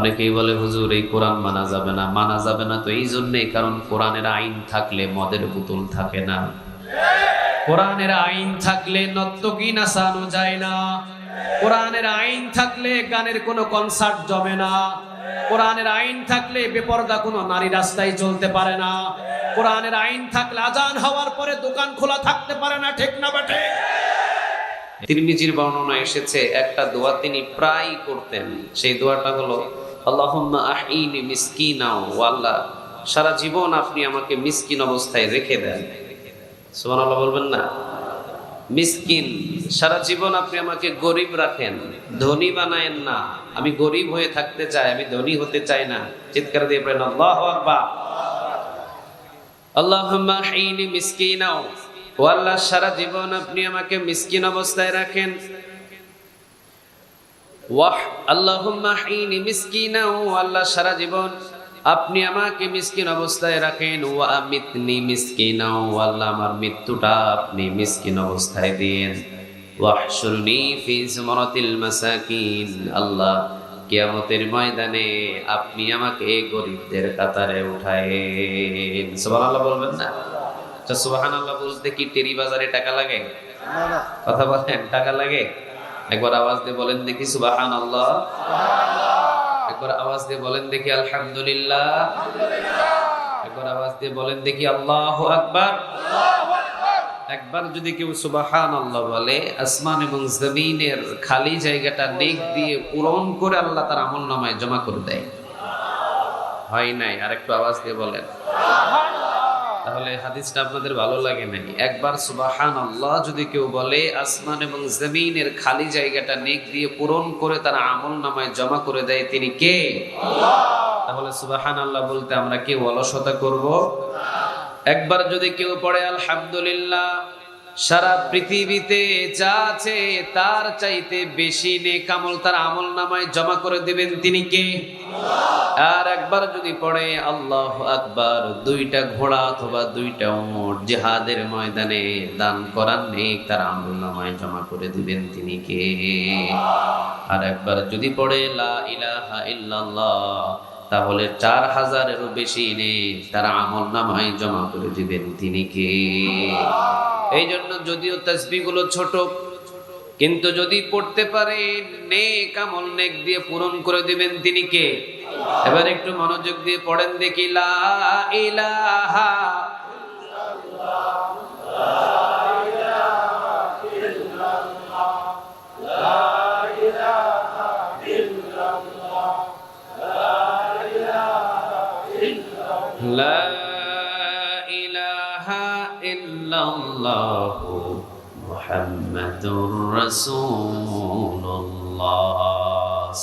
অনেকেই বলে হুজুর এই কোরআন মানা যাবে না। মানা যাবে না তো এই জন্যেই, কারণ কোরআনের আইন থাকলে মদের বোতল থাকে না। কোরআনের আইন থাকলে নর্তকী নাচানো যায় না। কোরআনের আইন থাকলে গানের কোনো কনসার্ট জমে না। কোরআনের আইন থাকলে বেপরদা কোনো নারী রাস্তায় চলতে পারে না। কোরআনের আইন থাকলে আজান হওয়ার পরে দোকান খোলা থাকতে পারে না। ঠিক না বেঠে? তিরমিজির বর্ণনা এসেছে একটা দোয়া তিনি প্রায় করতেন। সেই দোয়াটা হলো আল্লাহুম্মা আহইনি মিসকিনা, ও আল্লাহ সারা জীবন আপনি আমাকে মিসকিন অবস্থায় রেখে দেন। সুবহানাল্লাহ বলবেন না? মিসকিন, সারা জীবন আপনি আমাকে গরিব রাখেন, ধনী বানায়েন না। আমি গরিব হয়ে থাকতে চাই, আমি ধনী হতে চাই না। চিৎকার দিয়ে বলেন আল্লাহু আকবার। আল্লাহুম্মা আহইনি মিসকিনা, ও আল্লাহ সারা জীবন আপনি আমাকে মিসকিন অবস্থায় রাখেন। ওয়াহ আল্লাহুম্মা আহইনি মিসকিনা, ও আল্লাহ সারা জীবন আপনি আমাকে মিসকিন অবস্থায় রাখেন। ওয়া আমিতনি মিসকিনা, ও আল্লাহ আমার মৃত্যুটা আপনি মিসকিন অবস্থায় দিন। ওয়াহশুরনি ফি যুমরাতিল মাসাকিন, আল্লাহ কিয়ামতের ময়দানে আপনি আমাকে গরিবদের কাতারে উঠায়েন। সুবহানাল্লাহ বলবেন না? আচ্ছা, সুবহানাল্লাহ বলতে কি টেরি বাজারে টাকা লাগে? কথা বলেন, টাকা লাগে? একবার আওয়াজ দিয়ে বলেন দেখি সুবহানাল্লাহ। একবার আওয়াজ দিয়ে বলেন দেখি আলহামদুলিল্লাহ। একবার আওয়াজ দিয়ে বলেন দেখি আল্লাহু আকবার। একবার যদি কেউ সুবহানাল্লাহ বলে, আসমান এবং জমিনের খালি জায়গাটা নেক দিয়ে পূরণ করে আল্লাহ তার আমলনামায় জমা করে দেয়। হয় নাই? আরেকটু আওয়াজ দিয়ে বলেন। তাহলে হাদিসটা আপনাদের ভালো লাগে নাই? একবার সুবহানাল্লাহ যদি কেউ বলে, আসমান এবং জমিনের খালি জায়গাটা নেক দিয়ে পূরণ করে তার আমলনামায় জমা করে দেয়, তিনি কে? আল্লাহ। তাহলে সুবহানাল্লাহ বলতে আমরা কি অলসতা করব? একবার যদি কেউ পড়ে আলহামদুলিল্লাহ, সারা পৃথিবীতে যা আছে তার চাইতে বেশি নেক আমল তার আমলনামায় জমা করে দিবেন, তিনি কে? আর একবার যদি পড়ে আল্লাহু আকবার, দুইটা ঘোড়া অথবা দুইটা উট জিহাদের ময়দানে দান করার নেক তার আমলনামায় জমা করে দিবেন, তিনি কে? আর একবার যদি পড়ে লা ইলাহা ইল্লাল্লাহ, তাহলে 4000-এরও বেশি নেক তার আমলনামায় জমা করে দিবেন, তিনি কে? এই জন্য যদিও তাসবিহগুলো ছোট, কিন্তু যদি পড়তে পারে নেক আমল নেক দিয়ে পূরণ করে দিবেন, তিনি কে? এবার একটু মনোযোগ দিয়ে পড়েন দেখি লা ইলাহা লা ইলাহা ইল্লাল্লাহু মুহাম্মাদুর রাসূলুল্লাহ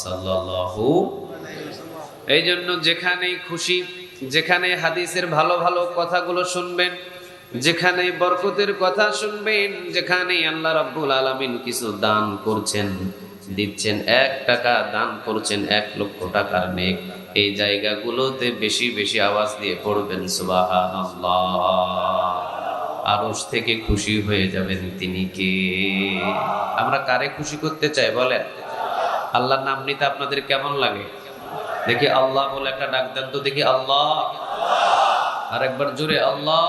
সাল্লাল্লাহু। এই জন্য যেখানেই খুশি, যেখানে হাদিসের ভালো ভালো কথাগুলো শুনবেন, যেখানে বরকতের কথা শুনবেন, যেখানে আল্লাহ রাব্বুল আলামিন কিছু দান করছেন, দিচ্ছেন, 1 টাকা দান করছেন 1 লক্ষ টাকার নেক, এই জায়গাগুলোতে বেশি বেশি আওয়াজ দিয়ে পড়বেন সুবহানাল্লাহ। আরশ থেকে খুশি হয়ে যাবেন, তিনি কে? আমরা কারে খুশি করতে চাই বলেন? আল্লাহর নাম নিতে আপনাদের কেমন লাগে? দেখি আল্লাহ বলে একটা ডাক দেন তো দেখি, আল্লাহ। আর একবার জোরে আল্লাহ।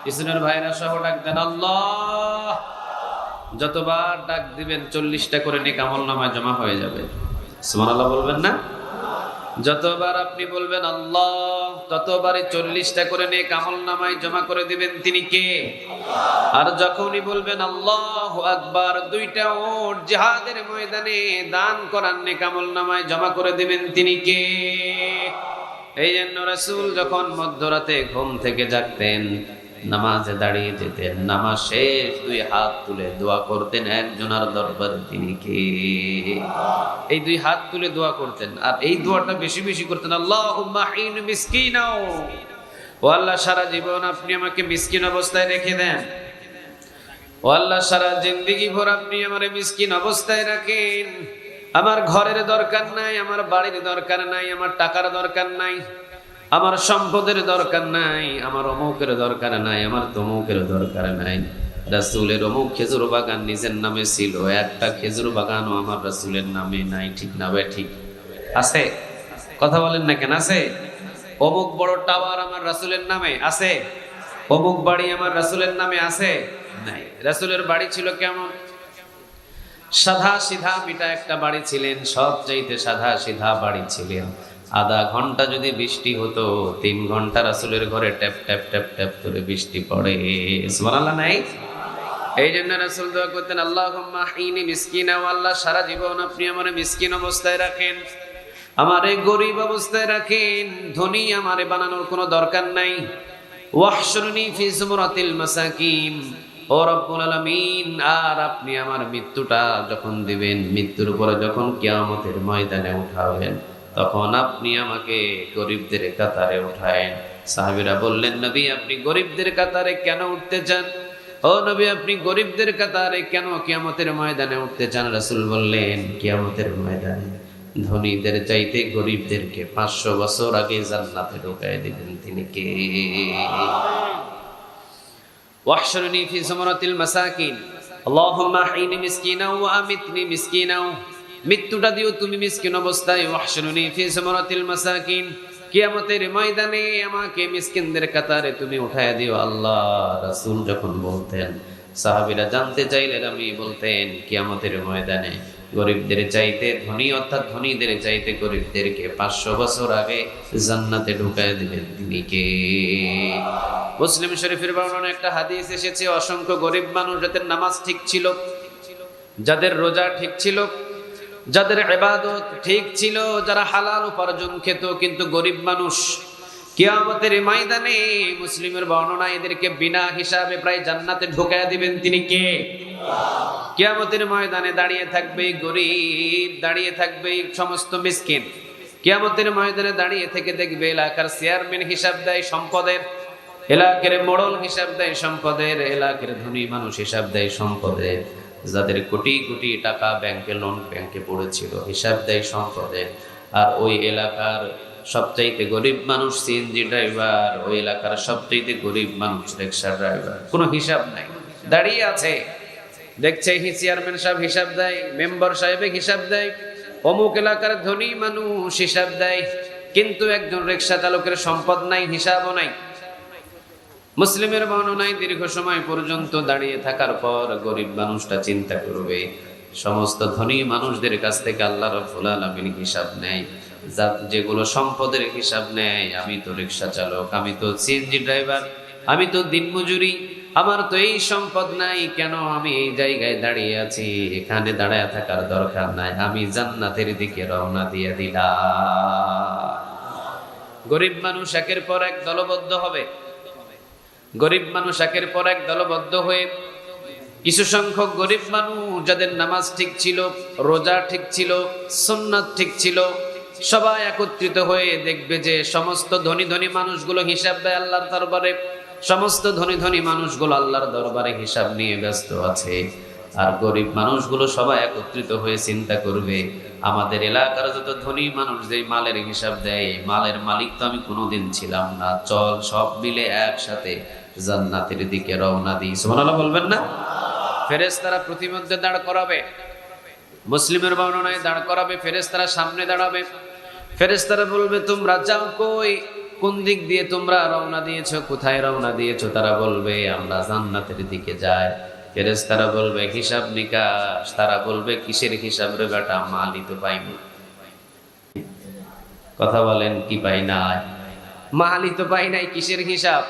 পিছনের ভাইরা সহ ডাক দেন আল্লাহ। যতবার ডাক দিবেন 40টা করে নেক আমলনামায় জমা হয়ে যাবে। সুবহানাল্লাহ বলবেন না? যতবার আপনি বলবেন আল্লাহ, ততবারই 40টা করে নেক আমলনামায় জমা করে দিবেন, তিনি কে? আর যখনই বলবেন আল্লাহু আকবার, 2টা উট জিহাদের ময়দানে দান করার নেক আমলনামায় জমা করে দিবেন, তিনি কে? এই জন্য রাসূল যখন মধ্যরাতে ঘুম থেকে জাগতেন, নামাজে দাঁড়িয়ে যেতেন, নামাজ শেষ 2 হাত তুলে দোয়া করতেন একজনের দরবারে, তিনি কে? এই 2 হাত তুলে দোয়া করতেন, আর এই দোয়াটা বেশি বেশি করতেন, আল্লাহুম্মা আহইনি মিসকিনা, ও আল্লাহ সারা জীবন আপনি আমাকে মিসকিন অবস্থায় রেখে দেন। ও আল্লাহ সারা জিন্দেগি ভর আপনি আমারে মিসকিন অবস্থায় রাখেন। আমার ঘরের দরকার নাই, আমার বাড়ির দরকার নাই, আমার টাকার দরকার নাই, আমার সম্পদের দরকার নাই, আমার অমুকের দরকার নাই, আমার তমুকের দরকার নাই। রাসূলের অমুক খেজুর বাগান নিজের নামে ছিল, একটা খেজুর বাগানও আমার রাসূলের নামে নাই। ঠিক না ভাই? ঠিক। আছে? কথা বলেন না কেন? আছে? অমুক বড় টাওয়ার আমার রাসূলের নামে আছে? অমুক বাড়ি আমার রাসূলের নামে আছে? নাই। রাসূলের বাড়ি ছিল কেমন? সাদা সিধা মিটা একটা বাড়ি ছিলেন, সবচাইতে সাদা সিধা বাড়ি ছিলেন। আধা ঘন্টা যদি বৃষ্টি হতো, 3 ঘন্টা রাসূলের ঘরে ট্যাপ ট্যাপ ট্যাপ ট্যাপ করে বৃষ্টি পড়ে। সুবহানাল্লাহ নাই? এই জন্য রাসূল দোয়া করতেন, আল্লাহুম্মা হিনি মিসকিনা, ও আল্লাহ সারা জীবন আপনি আমারে মিসকিন অবস্থায় রাখেন, আমারে গরিব অবস্থায় রাখেন, ধনী আমারে বানানোর কোনো দরকার নাই। ওয়াহশুরনি ফি যুমরাতিল মাসাকিন, ও রব্বুল আলামিন, আর আপনি আমার মৃত্যুটা যখন দিবেন, মৃত্যুর উপরে যখন কিয়ামতের ময়দানে উঠাবেন, তখন আপনি আমাকে গরিবদের কাতারে উঠায়েন। সাহাবীরা বললেন, নবী আপনি গরিবদের কাতারে কেন উঠতে চান? ও নবী আপনি গরিবদের কাতারে কেন কিয়ামতের ময়দানে উঠতে চান? রাসূল বললেন, কিয়ামতের ময়দানে ধনীদের চাইতে গরিবদেরকে 500 বছর আগে জান্নাতে ঢুকায় দিবেন তিনি কে? ওয়াহশুরনি ফি যুমরাতিল মাসাকিন, আল্লাহুম্মা হিনি মিসকিনা ওয়া আমিতনি মিসকিনা, মৃত্যুটা দিও তুমি মিসকিন অবস্থায়। ওয়াহশুরনি ফি যুমরাতিল মাসাকিন, কিয়ামতের ময়দানে আমাকে মিসকিনদের কাতারে তুমি উঠায়া দিও আল্লাহ। রাসূল যখন বলতেন, সাহাবীরা জানতে চাইলেন, আমি বলতেন কিয়ামতের ময়দানে গরিবদের চাইতে ধনী, অর্থাৎ ধনীদের চাইতে গরিবদেরকে 500 বছর আগে জান্নাতে ঢুকায় দিবেন তিনি কে? মুসলিম শরীফের বর্ণনায় একটা হাদিস এসেছে, অসংখ্য গরিব মানুষ যাদের নামাজ ঠিক ছিল, যাদের রোজা ঠিক ছিল, যাদের ইবাদত ঠিক ছিল, যারা হালাল উপার্জন খেত, কিন্তু গরিব মানুষ, কিয়ামতের ময়দানে মুসলিমের বর্ণনা এদেরকে বিনা হিসাবে প্রায় জান্নাতে ঢুকায়া দিবেন তিনি কে? কিয়ামতের ময়দানে দাঁড়িয়ে থাকবে গরিব, দাঁড়িয়ে থাকবে সমস্ত মিসকিন। কিয়ামতের ময়দানে দাঁড়িয়ে থেকে দেখবে এলাকার চেয়ারম্যান হিসাব দেয় সম্পদের, এলাকার মোড়ল হিসাব দেয় সম্পদের, এলাকার ধনী মানুষ হিসাব দেয় সম্পদের, যাদের কোটি কোটি টাকা ব্যাংকে লোন ব্যাংকে পড়েছিল হিসাব দেয় সম্পদের। আর ওই এলাকার সবচাইতে গরিব মানুষ সিএনজি ড্রাইভার, ওই এলাকার সবচাইতে গরিব মানুষ রিকশা ড্রাইভার, কোনো হিসাব নাই, দাঁড়িয়ে আছে দেখছে। চেয়ারম্যান সাহেব হিসাব দেয়, মেম্বার সাহেব হিসাব দেয়, অমুক এলাকার ধনী মানুষ হিসাব দেয়, কিন্তু একজন রিকশা চালকের সম্পদ নাই, হিসাবও নাই। মুসলিমের বর্ণনায় দীর্ঘ সময় পর্যন্ত দাঁড়িয়ে থাকার পর গরিব মানুষটা চিন্তা করবে, সমস্ত ধনী মানুষদের কাছ থেকে আল্লাহ রাব্বুল আলামিন হিসাব নেয়, যেগুলো সম্পদের হিসাব নেয়। আমি তো রিকশা চালক, আমি তো সিএনজি ড্রাইভার, আমি তো দিনমজুরি, আমার তো এই সম্পদ নাই, কেন আমি এই জায়গায় দাঁড়িয়ে আছি? এখানে দাঁড়ায় থাকার দরকার নাই, আমি জান্নাতের দিকে রওনা দিয়ে দিলাম। গরিব মানুষ একের পর এক দলবদ্ধ হবে, গরিব মানুষ একের পর এক দলবদ্ধ হয়ে, কিছু সংখ্যক গরিব মানুষ যাদের নামাজ ঠিক ছিল, রোজা ঠিক ছিল, সুন্নাত ঠিক ছিল, সবাই একত্রিত হয়ে দেখবে যে সমস্ত ধনী ধনী মানুষগুলো হিসাব দেয় আল্লাহর দরবারে, সমস্ত ধনী ধনী মানুষগুলো আল্লাহর দরবারে হিসাব নিয়ে ব্যস্ত আছে। আর গরিব মানুষগুলো সবাই একত্রিত হয়ে চিন্তা করবে, আমাদের এলাকার যত ধনী মানুষ যে মালের হিসাব দেয়, মালের মালিক তো আমি কোনোদিন ছিলাম না, চল সব মিলে একসাথে জান্নাতের দিকে রওনা দিই। সুবহানাল্লাহ বলবেন না? ফেরেশতারা প্রতিমধ্যে দাঁড় করাবে, মুসলিমের বর্ণনায় দাঁড় করাবে, ফেরেশতারা সামনে দাঁড়াবে, ফেরেশতারা বলবে তোমরা যাও কই, কোন দিক দিয়ে তোমরা রওনা দিয়েছো, কোথায় রওনা দিয়েছো? তারা বলবে আমরা জান্নাতের দিকে যাই। ফেরেশতারা বলবে হিসাব নিকাশ, তারা বলবে কিসের হিসাব রে বেটা, মালই তো পাইনি। কথা বলেন, কি পাই নাই? মালই তো পাই নাই, কিসের হিসাব?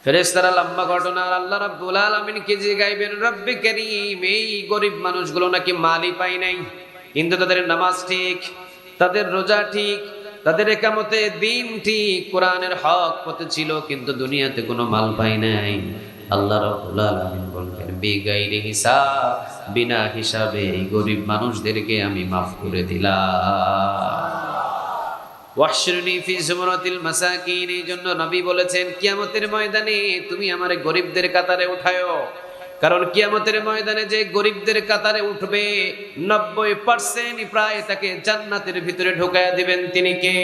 ফেরেশতারা লম্বা ঘটনা, আল্লাহ রাব্বুল আলামিন কে জিগাইবেন, রব্বে কারীম এই গরিব মানুষগুলো নাকি মালই পাই নাই, কিন্তু তাদের নামাজ ঠিক, তাদের রোজা ঠিক, তাদের ইকামতে দিন ঠিক, কোরআনের হক পথে ছিল, কিন্তু দুনিয়াতে কোনো মাল পাই নাই। আল্লাহ রাব্বুল আলামিন বলবেন বিগাইরি হিসাব, বিনা হিসাবে এই গরিব মানুষদেরকে আমি মাফ করে দিলাম। ওয়াহশুরনি ফি যুমরাতিল মাসাকিন, এই জন্য নবী বলেছেন কিয়ামতের ময়দানে তুমি আমারে গরিবদের কাতারে উঠায়ো, কারণ কিয়ামতের ময়দানে যে গরিবদের কাতারে উঠবে 90% প্রায় তাকে জান্নাতের ভিতরে ঢোকায়া দিবেন তিনি কে?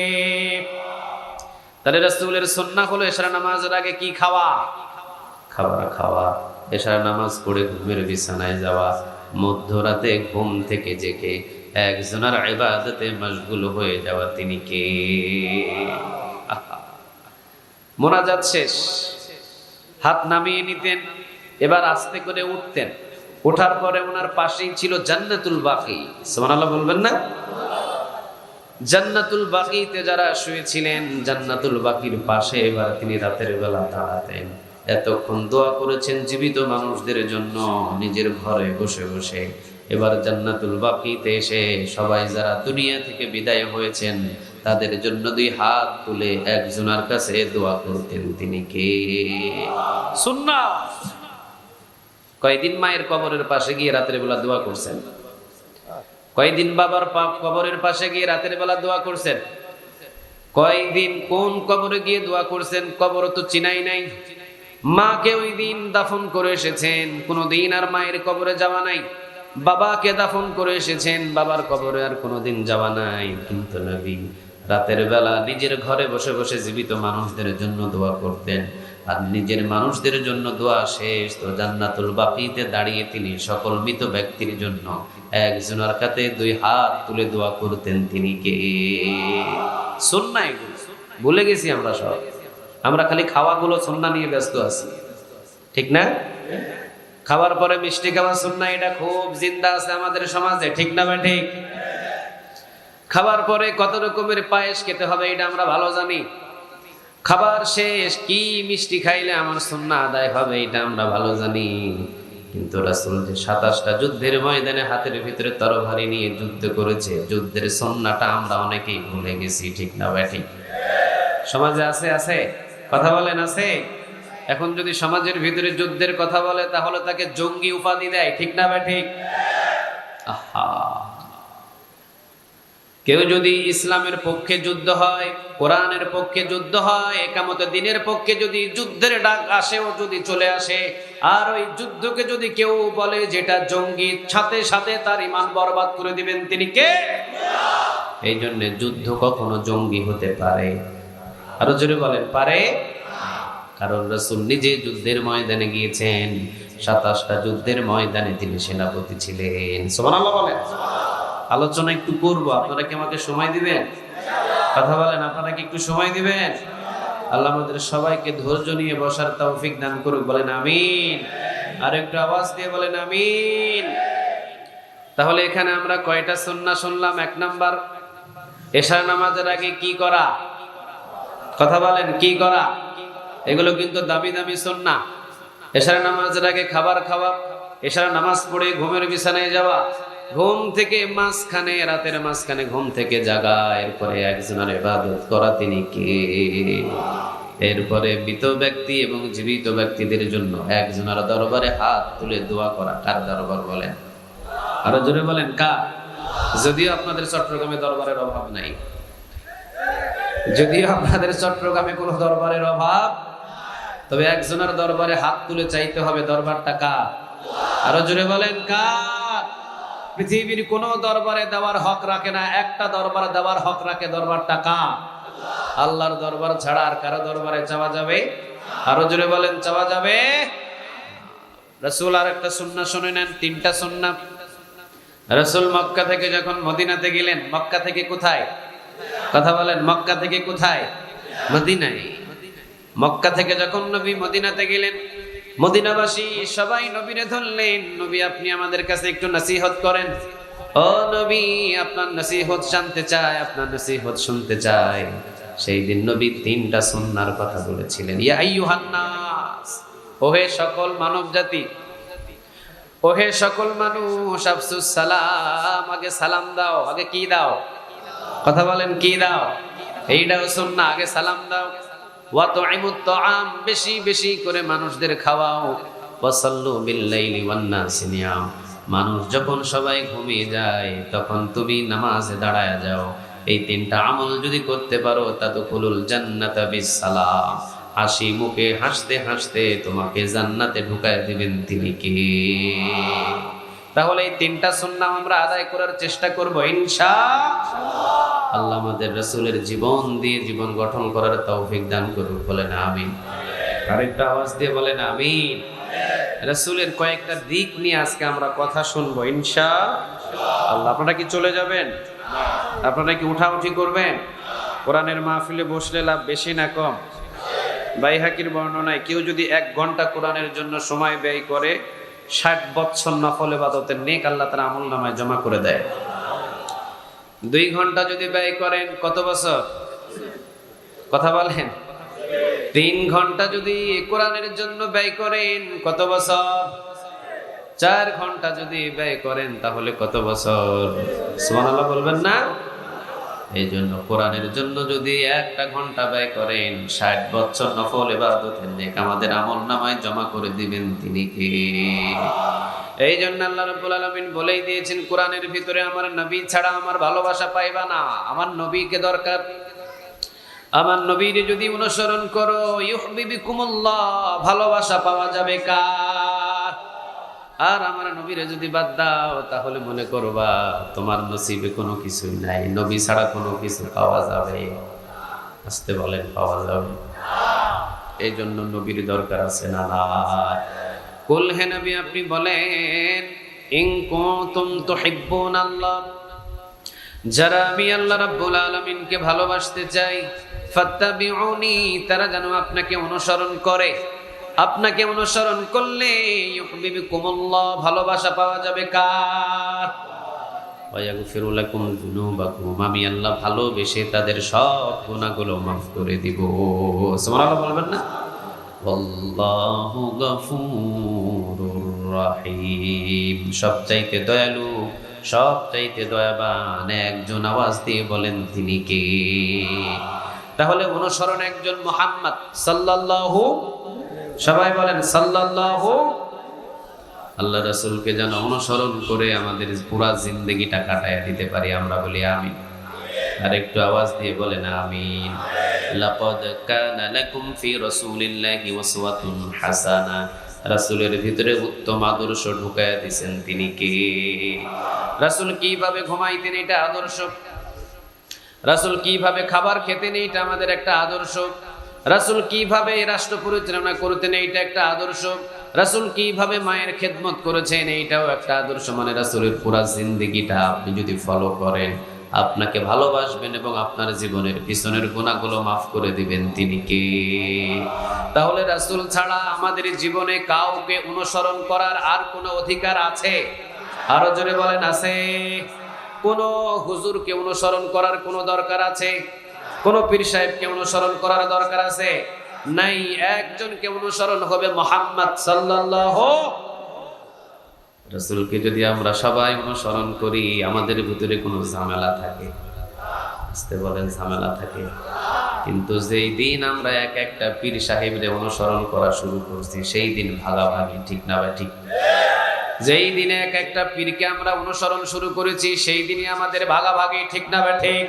তাহলে রাসূলের সুন্নাহ হলো এশার নামাজের আগে কি খাওয়া? খাবার খাওয়া, এশার নামাজ পড়ে ঘুমের বিছানায় যাওয়া, মধ্যরাতে ঘুম থেকে জেগে একজনের ইবাদতে মশগুল হয়ে যাওয়া তিনি কে? মোনাজাত শেষ, হাত নামিয়ে নিতেন, এবার আস্তে করে উঠতেন। ওঠার পরে ওনার পাশেই ছিল জান্নাতুল বাকি। সুবহানাল্লাহ বলবেন না? জান্নাতুল বাকিতে যারা শুয়েছিলেন, জান্নাতুল বাকির পাশে এবার তিনি রাতের বেলা দাঁড়াতেন। এতক্ষণ দোয়া করেছেন জীবিত মানুষদের জন্য নিজের ঘরে বসে বসে, এবার জান্নাতুল বাকিতে এসে সবাই যারা দুনিয়া থেকে বিদায় হয়েছেন তাদের জন্য দুই হাত তুলে একজনের কাছে দোয়া করতেন। তিনি কে? সুন্নাহ। কয়দিন মায়ের কবরের পাশে গিয়ে রাতের বেলা দোয়া করছেন? কয়দিন বাবার কবরের পাশে গিয়ে রাতের বেলা দোয়া করছেন? কয়দিন কোন কবরে গিয়ে দোয়া করছেন? কবর তো চিনাই নাই। মাকে ওই দিন দাফন করে এসেছেন, কোনোদিন আর মায়ের কবরে যাওয়া নাই। বাবাকে দাফন করে এসেছেন, বাবার কবরে আর কোনোদিন যাওয়া নাই। কিন্তু নবী রাতের বেলা নিজের ঘরে বসে বসে জীবিত মানুষদের জন্য দোয়া করতেন। আর নিজের মানুষদের জন্য দোয়া শেষ তো জান্নাতুল বাকিতে দাঁড়িয়ে তিনি সকল মৃত ব্যক্তির জন্য একজনের কাছে দুই হাত তুলে দোয়া করতেন। তিনি কে? সুন্নাহ। এগুলো ভুলে গেছি আমরা সব। আমরা খালি খাওয়াগুলো সুন্নাহ নিয়ে ব্যস্ত আছি, ঠিক না? খাওয়ার পরে মিষ্টি খাওয়া সুন্নাহ, এটা খুব জিন্দা আছে আমাদের সমাজে, ঠিক না ভাই? ঠিক। খাবার পরে কত রকমের পায়েস খেতে হবে এটা আমরা ভালো জানি। খাবার শেষ কি মিষ্টি খাইলে আমার সুন্নাহ আদায় হবে এটা আমরা ভালো জানি। কিন্তু রাসূল যে 27টা যুদ্ধের ময়দানে হাতের ভিতরে তরবারি নিয়ে যুদ্ধ করেছে, যুদ্ধের সুন্নাহটা আমরা অনেকেই ভুলে গেছি, ঠিক না ভাই? ঠিক। সমাজে আছে কথা বলেন, আছে? এখন যদি সমাজের ভিতরে যুদ্ধের কথা বলে তাহলে তাকে জঙ্গি উপাধি দেয়, ঠিক না ভাই? ঠিক। আহা, কেউ যদি ইসলামের পক্ষে যুদ্ধ হয়, কোরআনের পক্ষে যুদ্ধ হয়, একামতে দিনের পক্ষে যদি যুদ্ধের ডাক আসে ও যদি চলে আসে, আর ওই যুদ্ধকে যদি কেউ বলে যেটা জঙ্গি, সাথে সাথে তার ঈমান বরবাদ করে দিবেন। তিনি কে? এই জন্য যুদ্ধ কখনো জঙ্গি হতে পারে? আরো জোরে বলেন, পারে? কারণ রাসূল নিজে যুদ্ধের ময়দানে গিয়েছেন, 27টা যুদ্ধের ময়দানে তিনি সেনাপতি ছিলেন। সুবহানাল্লাহ বলেন। আলোচনা একটু করব, আপনারা কি আমাকে সময় দিবেন? কথা বলেন, আপনারা কি একটু সময় দিবেন? আল্লাহ আমাদের সবাইকে ধৈর্য নিয়ে বসার তৌফিক দান করুক, বলেন আমিন। আর একটু আওয়াজ দিয়ে বলেন আমিন। তাহলে এখানে আমরা কয়টা সুন্নাহ শুনলাম? 1 নাম্বার, এশার নামাজের আগে কি করা? কথা বলেন, কি করা? এগুলো কিন্তু দামি দামি সুন্নাহ। এশার নামাজের আগে খাবার খাওয়া, এশার নামাজ পড়ে ঘুমের বিছানায় যাওয়া, ঘুম থেকে মাঝখানে, রাতের মাঝখানে ঘুম থেকে জাগা, এরপরে একজনের ইবাদত করা। তিনি কে? এরপরে মৃত ব্যক্তি এবং জীবিত ব্যক্তিদের জন্য একজনের দরবারে হাত তুলে দোয়া করা। কার দরবার বলেন? আরো জোরে বলেন, কার? যদিও আপনাদের চট্টগ্রামে দরবারের অভাব নাই, যদিও আপনাদের চট্টগ্রামে কোনো দরবারের অভাব, তবে একজনের দরবারে হাত তুলে চাইতে হবে। দরবারটা কার? আরো জোরে বলেন, কার? পৃথিবীর কোন দরবারে দেওয়ার হক রাখে না, একটা দরবারে দেওয়ার হক রাখে। দরবারটা কার? আল্লাহর দরবার ছাড়া আর কারো দরবারে চাওয়া যাবে? আরো জোরে বলেন, চাওয়া যাবে? রাসূল আর একটা সুন্নাহ শুনে নেন, 3টা সুন্নাহ। রাসূল মক্কা থেকে যখন মদিনাতে গেলেন, মক্কা থেকে কোথায়? কথা বলেন, মক্কা থেকে কোথায়? মদিনায়। মক্কা থেকে যখন নবী মদিনাতে গেলেন, মদিনাবাসী সবাই নবীরে ধরলেন, নবী আপনি আমাদের কাছে একটু নসিহত করেন। ও নবী, আপনার নসিহত জানতে চায়, আপনার নসিহত শুনতে চায়। সেই দিন নবী 3টা সুন্নাহর কথা বলেছিলেন। ইয়া আইয়ুহান নাস, ওহে সকল মানব জাতি, ওহে সকল মানুষ, আফসুস সালাম, আগে সালাম দাও। আগে কি দাও? কথা বলেন, কি দাও? এইটাও সুন্নাহ, আগে সালাম দাও। ওয়া তুইমুত তাআম, বেশি বেশি করে মানুষদের খাওয়াও। ওয়াসাল্লু বিল-লাইলি ওয়ান-নাসি নিয়াম, মানুষ যখন সবাই ঘুমিয়ে যায় তখন তুমি নামাজে দাঁড়ায়া যাও। এই 3টা আমল যদি করতে পারো, তাদখুলুল জান্নাতা বিস-সালাম, হাসি মুখে হাসতে হাসতে তোমাকে জান্নাতে ঢুকায় দিবেন। তিনি কে? তাহলে এই 3টা সুন্নাহ আমরা আদায় করার চেষ্টা করব ইনশাআল্লাহ। আল্লাহ আমাদের রাসূলের জীবন দিয়ে জীবন গঠন করার তৌফিক দান করুন, বলেন আমিন। আরেকটা আওয়াজ দিয়ে বলেন আমিন। রাসূলের কয়েকটা দিক নিয়ে আজকে আমরা কথা শুনবো ইনশাআল্লাহ। ইনশাআল্লাহ। আপনারা কি চলে যাবেন? আপনারা কি উঠাউঠি করবেন? কোরআনের মাহফিলে বসলে লাভ বেশি না কম? বাইহাকির বর্ণনায় কেউ যদি 1 ঘন্টা কোরআনের জন্য সময় ব্যয় করে 60 বছর নফল ইবাদতের নেক আল্লাহ তাআলা আমলনামায় জমা করে দেয়। 2 ঘন্টা যদি ব্যয় করেন কত বছর? কথা বলেন। 3 ঘন্টা যদি কোরআনের জন্য ব্যয় করেন কত বছর? 4 ঘন্টা যদি ব্যয় করেন তাহলে কত বছর? সুবহানাল্লাহ বলবেন না? এই জন্য কোরআনের জন্য যদি 1 ঘন্টা ব্যয় করেন 60 বছর নফল ইবাদতের নেক আমাদের আমলনামায় জমা করে দিবেন তিনি কে? এই জন্য আল্লাহ রাব্বুল আলামিন বলেই দিয়েছেন কোরআনের ভিতরে, আমার নবী ছাড়া আমার ভালোবাসা পাইবা না। আমার নবীকে দরকার। আমার নবীর যদি অনুসরণ করো ইউহিব্বুকুমুল্লাহ, ভালোবাসা পাওয়া যাবে কার? আর আমার নবীরে যদি বাদ দাও তাহলে মনে করবা তোমার নসিবে কোনো কিছুই নাই, নবী ছাড়া কোনো কিছু পাওয়া যাবে? আসতে বলেন, পাওয়া যাবে? এই জন্য নবীর দরকার আছে না? কুল হে নবী আপনি বলেন, ইন কুনতুম তুহিব্বুনাল্লাহ, যারা আমি আল্লাহ রাব্বুল আলামিনকে ভালোবাসতে চাই, ফাত্তাবিউনি, তারা যেন আপনাকে অনুসরণ করে। আপনাকে অনুসরণ করলে ইউহিব্বুকুমুল্লাহ, ভালোবাসা পাওয়া যাবে কার? ওয়া ইয়াগফিরু লাকুম যুনুবাকুম, আমি আল্লাহ ভালোবেসে তাদের সব গুনাহগুলো মাফ করে দিব। সুবহানাল্লাহ বলবেন না? আল্লাহু গফুরুর রহিম, সবচাইতে দয়ালু, সবচাইতে দয়াবান একজন। আওয়াজ দিয়ে বলেন তিনি কে? তাহলে অনুসরণ একজন মুহাম্মদ সাল্লাল্লাহু, সবাই বলেন সাল্লাল্লাহু। আল্লাহ রাসূলকে যেন অনুসরণ করে আমাদের পুরা জিন্দেগিটা কাটায়া দিতে পারি, আমরা বলি আমিন। আর একটু আওয়াজ দিয়ে বলেন আমিন। লাকাদ কানা লাকুম ফি রাসূলিল্লাহি উসওয়াতুন হাসানাহ, রাসূলের ভিতরে উত্তম আদর্শ ঢুকায়া দিবেন তিনি কে? রাসূল কিভাবে ঘুমাইতেন এটা আদর্শ, রাসূল কিভাবে খাবার খেতেন এটা আমাদের একটা আদর্শ, রাসূল কিভাবে রাষ্ট্র পরিচালনা করতেন এইটা একটা আদর্শ, রাসূল কিভাবে মায়ের খেদমত করেছেন এইটাও একটা আদর্শ। মানে রাসূলের পুরা জিন্দেগিটা আপনি যদি ফলো করেন, আপনাকে ভালোবাসবেন এবং আপনার জীবনের পিছনের গুনাহগুলো মাফ করে দিবেন তিনি কে? তাহলে রাসূল ছাড়া আমাদের জীবনে কাউকে অনুসরণ করার আর কোনো অধিকার আছে? আরো জোরে বলেন, আছে? কোন হুজুরকে অনুসরণ করার কোনো দরকার আছে? কোন পীর সাহেবকে অনুসরণ করার দরকার আছে? নাই। একজনকে অনুসরণ হবে, মুহাম্মদ সাল্লাল্লাহু। রাসূলকে যদি আমরা সবাই অনুসরণ করি, আমাদের ভিতরে কোনো ঝামেলা থাকে? আসতে বলেন, ঝামেলা থাকে। কিন্তু যেই দিন আমরা একটা পীর সাহেবরে অনুসরণ করা শুরু করছি, সেই দিন ভাগাভাগি, ঠিক না ভাই? ঠিক। যেই দিনে একটা পীরকে আমরা অনুসরণ শুরু করেছি, সেই দিনই আমাদের ভাগাভাগি, ঠিক না ভাই? ঠিক।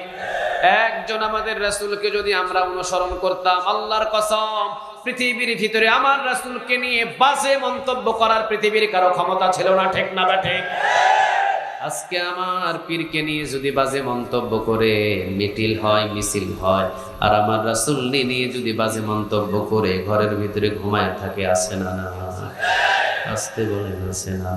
একজন আমাদের রাসূলকে যদি আমরা অনুসরণ করতাম, আল্লাহর কসম পৃথিবীর ভিতরে আমার রাসূলকে নিয়ে বাজে মন্তব্য করার পৃথিবীর কারো ক্ষমতা ছিল না, ঠিক না ভাই? ঠিক। আজকে আমার পীরকে নিয়ে যদি বাজে মন্তব্য করে মিটিল হয়, মিছিল হয়, আর আমার রাসূল নিয়ে যদি বাজে মন্তব্য করে ঘরের ভিতরে ঘুমায় থাকে, আছে না? না আসতে বলেন, আছে না?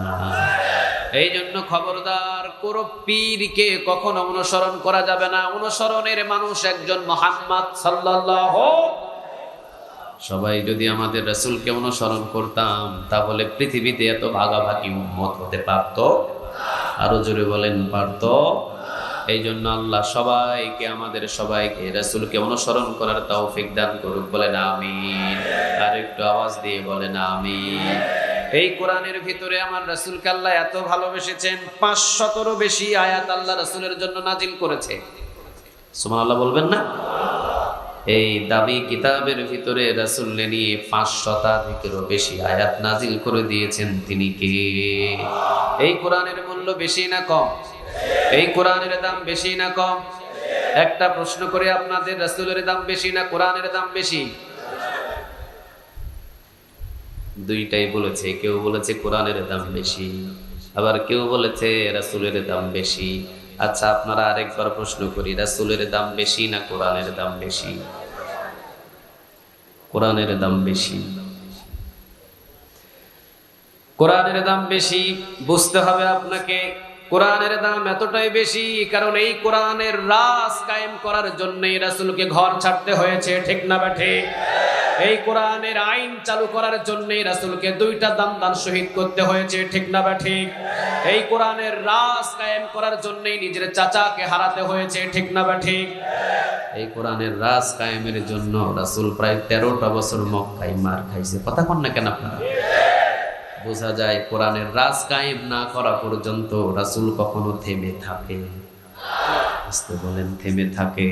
এই জন্য খবরদার, কোন পীরকে কখনো অনুসরণ করা যাবে না। অনুসরণের মানুষ একজন মুহাম্মদ সাল্লাল্লাহু। সবাই যদি আমাদের রাসূলকে অনুসরণ করতাম, তাহলে পৃথিবীতে এত ভাগাভাগি উম্মত হতে পারত? আরো জোরে বলেন, পারত? এই জন্য আল্লাহ সবাইকে, আমাদের সবাইকে রাসূলকে অনুসরণ করার তৌফিক দান করুক। বলেন আমিন। আর একটু আওয়াজ দিয়ে বলেন আমিন। এই কোরআনের ভিতরে আমার রাসূলকে আল্লাহ এত ভালোবেসেছেন, 500-এরও বেশি আয়াত আল্লাহ রাসূলের জন্য নাজিল করেছে। সুবহানাল্লাহ বলবেন না? এই দামি কিতাবের ভিতরে রাসূলকে নিয়ে 500-এরও বেশি আয়াত নাজিল করে দিয়েছেন তিনি কে? এই কোরআনের মূল্য বেশি না কম? এই কোরআনের দাম বেশি না কম? একটা প্রশ্ন করে আপনাদের, রাসূলের দাম বেশি না কোরআনের দাম বেশি? দুইটাই বলেছে। কেউ বলেছে কোরআনের দাম বেশি, আবার কেউ বলেছে রাসূলের দাম বেশি। আচ্ছা, আপনারা আরেকবার প্রশ্ন করি, রাসূলের দাম বেশি না কোরআনের দাম বেশি? কোরআনের দাম বেশি। কোরআনের দাম বেশি বুঝতে হবে আপনাকে। কোরআনের দাম এতটাই বেশি কারণ এই কোরআনের রাজ কায়েম করার জন্যই রাসূলকে ঘর ছাড়তে হয়েছে, ঠিক না ঠিক? এই কোরআনের আইন চালু করার জন্যই রাসূলকে 2টা দান শহীদ করতে হয়েছে, ঠিক না ঠিক? এই কোরআনের রাজ কায়েম করার জন্যই নিজের চাচাকে হারাতে হয়েছে, ঠিক না ঠিক? এই কোরআনের রাজ কায়েমের জন্য রাসূল প্রায় 13টা বছর মক্কায় মার খাইছে। কথা কন না কেন আপনারা? বোঝা যায় কোরআনের রাজ কায়েম না করা পর্যন্ত রাসূল কখনো থেমে থাকে? আস্তে বলেন, থেমে থাকে?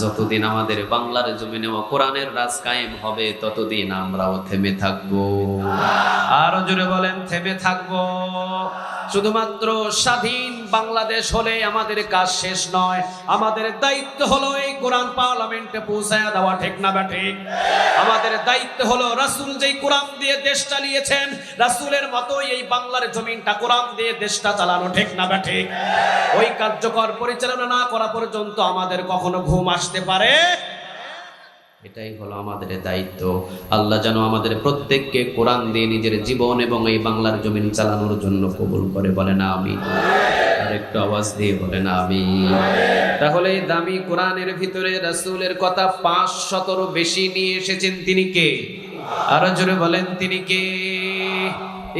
যতদিন আমাদের বাংলার জমিনে কোরআনের রাজ কায়েম হবে ততদিন আমরাও থেমে থাকবো। আরো জোরে বলেন, থেমে থাকবো। শুধুমাত্র স্বাধীন বাংলাদেশ হলে আমাদের কাজ শেষ নয়, আমাদের দায়িত্ব হলো এই কোরআন পার্লামেন্টে পৌঁছায়া দেওয়া, ঠিক না ঠিক? আমাদের দায়িত্ব হলো রাসূল যেই কোরআন দিয়ে দেশ চালিয়েছেন, রাসূলের মতোই এই বাংলার জমিনটা কোরআন দিয়ে দেশটা চালানো, ঠিক না ঠিক? ওই কার্যকর পরিচালনা না করা পর্যন্ত আমাদের কখনো ঘুম আসতে পারে? এটাই হলো আমাদের দায়িত্ব। আল্লাহ যেন আমাদের প্রত্যেককে কোরআন দিয়ে নিজের জীবন এবং এই বাংলার জমিন চালানোর জন্য কবুল করে, বলেন আমিন। আর একটু আওয়াজ দিয়ে বলেন আমিন। তাহলে এই দামি কোরআনের ভিতরে রাসূলের কথা 500-র বেশি নিয়ে এসেছেন। তিনি কে? আরো জোরে বলেন, তিনি কে?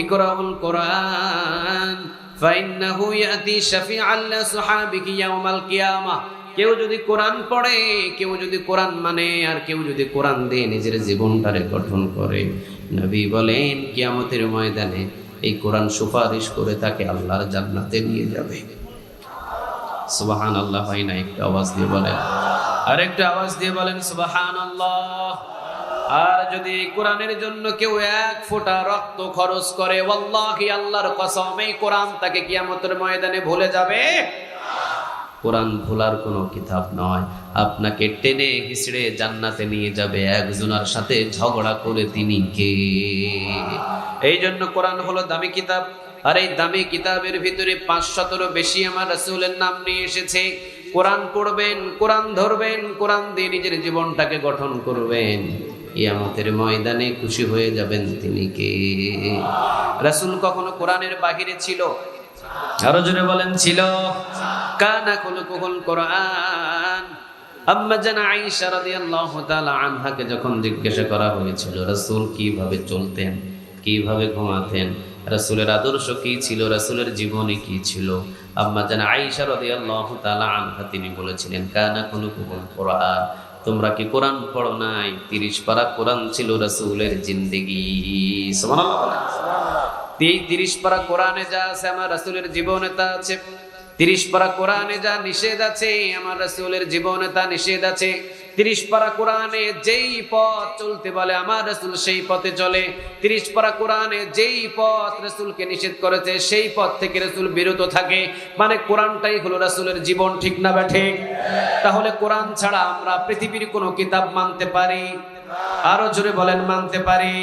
ইকরাউল কোরআন ফাইন্নাহু ইয়াতি শাফিআল লিসহাবিহি ইয়াউমাল কিয়ামাহ। কেউ যদি কোরআন পড়ে, কেউ যদি কোরআন মানে, আর কেউ যদি কোরআন দিয়ে নিজের জীবনটারে গঠন করে, নবী বলেন কিয়ামতের ময়দানে এই কোরআন সুপারিশ করে তাকে আল্লাহর জান্নাতে নিয়ে যাবে। সুবহানাল্লাহ। হয় না? একটু আওয়াজ দিয়ে বলেন, আর একটু আওয়াজ দিয়ে বলেন সুবহানাল্লাহ। আর যদি কোরআনের জন্য কেউ 1 ফোঁটা রক্ত খরচ করে, ওয়াল্লাহি আল্লাহর কসম, এই কোরআন তাকে কিয়ামতের ময়দানে ভুলে যাবে। কোরআন ভোলার কোনো কিতাব নয়, আপনাকে টেনে হিসড়ে জান্নাতে নিয়ে যাবে একজনের সাথে ঝগড়া করে। তিনি কে? এই জন্য কোরআন হলো দামি কিতাব। আর এই দামি কিতাবের ভিতরে 500-র বেশি আমার রাসূলের নাম নিয়ে এসেছে। কোরআন পড়বেন, কোরআন ধরবেন, কোরআন দিয়ে নিজের জীবনটাকে গঠন করবেন, কিয়ামতের ময়দানে খুশি হয়ে যাবেন। তিনি কে? রাসূল কখনো কোরআনের বাহিরে ছিল? আরো জোরে বলেন, ছিল। কানা খুলুকুল কোরআন। আম্মা জানা আয়েশা রাদিয়াল্লাহু তাআলা আনহাকে যখন জিজ্ঞাসা করা হয়েছিল রাসূল কিভাবে চলতেন, কিভাবে ঘুমাতেন, রাসূলের আদর্শ কি ছিল, রাসূলের জীবনী কি ছিল, আম্মা জানা আয়েশা রাদিয়াল্লাহু তাআলা আনহা তিনি বলেছিলেন, কানা খুলুকুল কোরআন। তোমরা কি কোরআন পড়ো নাই? 30 পারা কোরআন ছিল রাসূলের জিন্দেগি। সুবহানাল্লাহ। এই 30 পারা কোরআনে যা আছে আমার রাসূলের জীবনে তা আছে। 30 পারা কোরআনে যা নিষেধ আছে আমার রাসূলের জীবনে তা নিষেধ আছে। 30 পারা কোরআনে যেই পথ চলতে বলে আমার রাসূল সেই পথে চলে। 30 পারা কোরআনে যেই পথ রাসূলকে নিষেধ করেছে সেই পথ থেকে রাসূল বিরত থাকে। মানে কোরআনটাই হলো রাসূলের জীবন, ঠিক না ঠিক? তাহলে কোরআন ছাড়া আমরা পৃথিবীর কোনো কিতাব মানতে পারি? আরো জোরে বলেন, মানতে পারি?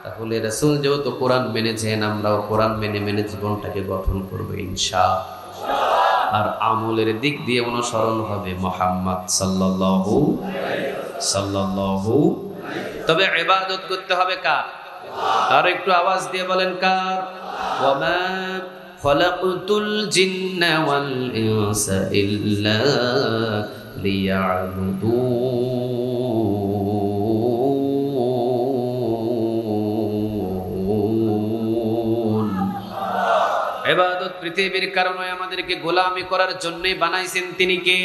তাহলে রাসূল যেহেতু কোরআন মেনেছেন, আমরাও কোরআন মেনে জীবনটাকে গঠন করব ইনশাআল্লাহ। আর আমলের দিক দিয়ে অনুসরণ হবে মুহাম্মদ সাল্লাল্লাহু। তবে ইবাদত করতে হবে কার? আর একটু আওয়াজ দিয়ে বলেন কার? ওয়ামা খালাকতুল জিন্না ওয়াল ইনসা ইল্লা লিয়াবুদুন। ইবাদত পৃথিবীর কারণে আমাদেরকে গোলামি করার জন্যই বানাইছেন। তিনি কে?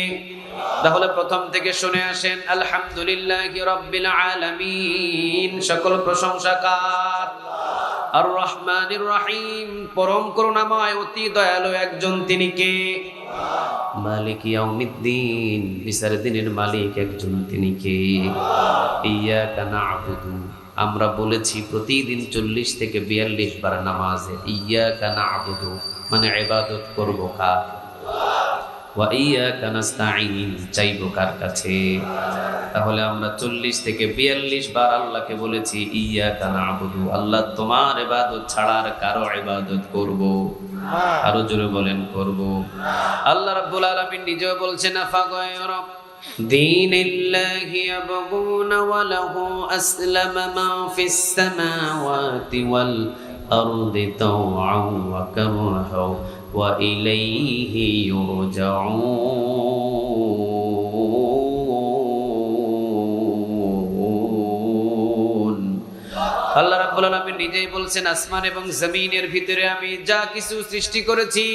তাহলে প্রথম থেকে শুনে আসেন। আলহামদুলিল্লাহি রাব্বিল আলামিন। সকল প্রশংসা কার? আর রহমানির রহিম, পরম করুণাময় অতি দয়ালু একজন। তিনি কে? মালিক ইয়াউমিদ্দিন, বিচার দিনের মালিক একজন। তিনি কে? ইয়্যাকা না'বুদু। আমরা বলেছি প্রতিদিন 40 থেকে 42 বার নামাজে ইয়্যাকা না'বুদু মানে ইবাদত করব কার? ওয়া ইয়্যাকা নাস্তাঈন, চাইব কার কাছে? তাহলে আমরা 40 থেকে 42 বার আল্লাহকে বলেছি ইয়্যাকা না'বুদু, আল্লাহ তোমার ইবাদত ছাড়া আর কারো ইবাদত করব? আরো জোরে বলেন, করব। আল্লাহ রাব্বুল আলামিন নিজেও বলছেন আফাগায়রা দীনিল্লাহি ইয়াবগুনা ওয়া লাহু আসলামা মা ফিস সামাওয়াতি ওয়াল আরদি তাওআন ওয়া কারহা ওয়া ইলাইহি ইউরজাউন। আল্লাহ রাব্বুল আলামিন নিজেই বলছেন, আসমান এবং জমিনের ভিতরে আমি যা কিছু সৃষ্টি করেছি,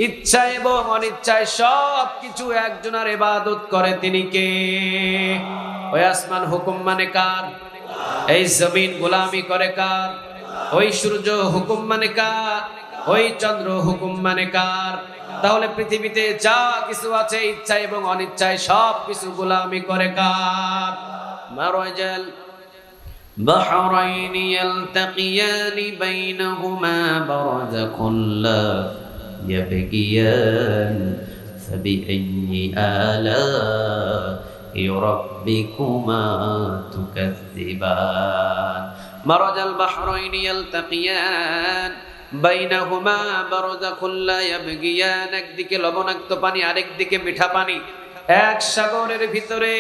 ইচ্ছা এবং অনিচ্ছায় সব কিছু একজনের ইবাদত করে। তিনি কে? ওই আসমান হুকুম মানে কার? এই জমিন গোলামি করে কার? ওই সূর্য হুকুম মানে কার? ওই চন্দ্র হুকুম মানে কার? তাহলে পৃথিবীতে যা কিছু আছে ইচ্ছা এবং অনিচ্ছায় সব কিছু গোলামি করে কার? মারাজাল بحرين يلتقيان بينهما برزخ لا يبغيان فبأي آلاء ربكما تكذبان مرج البحرين يلتقيان বাইনাহুমা বারযাখুল লা ইয়াবগিয়ান। একদিকে লবণাক্ত পানি, আরেকদিকে মিঠা পানি। এক সাগরের ভিতরে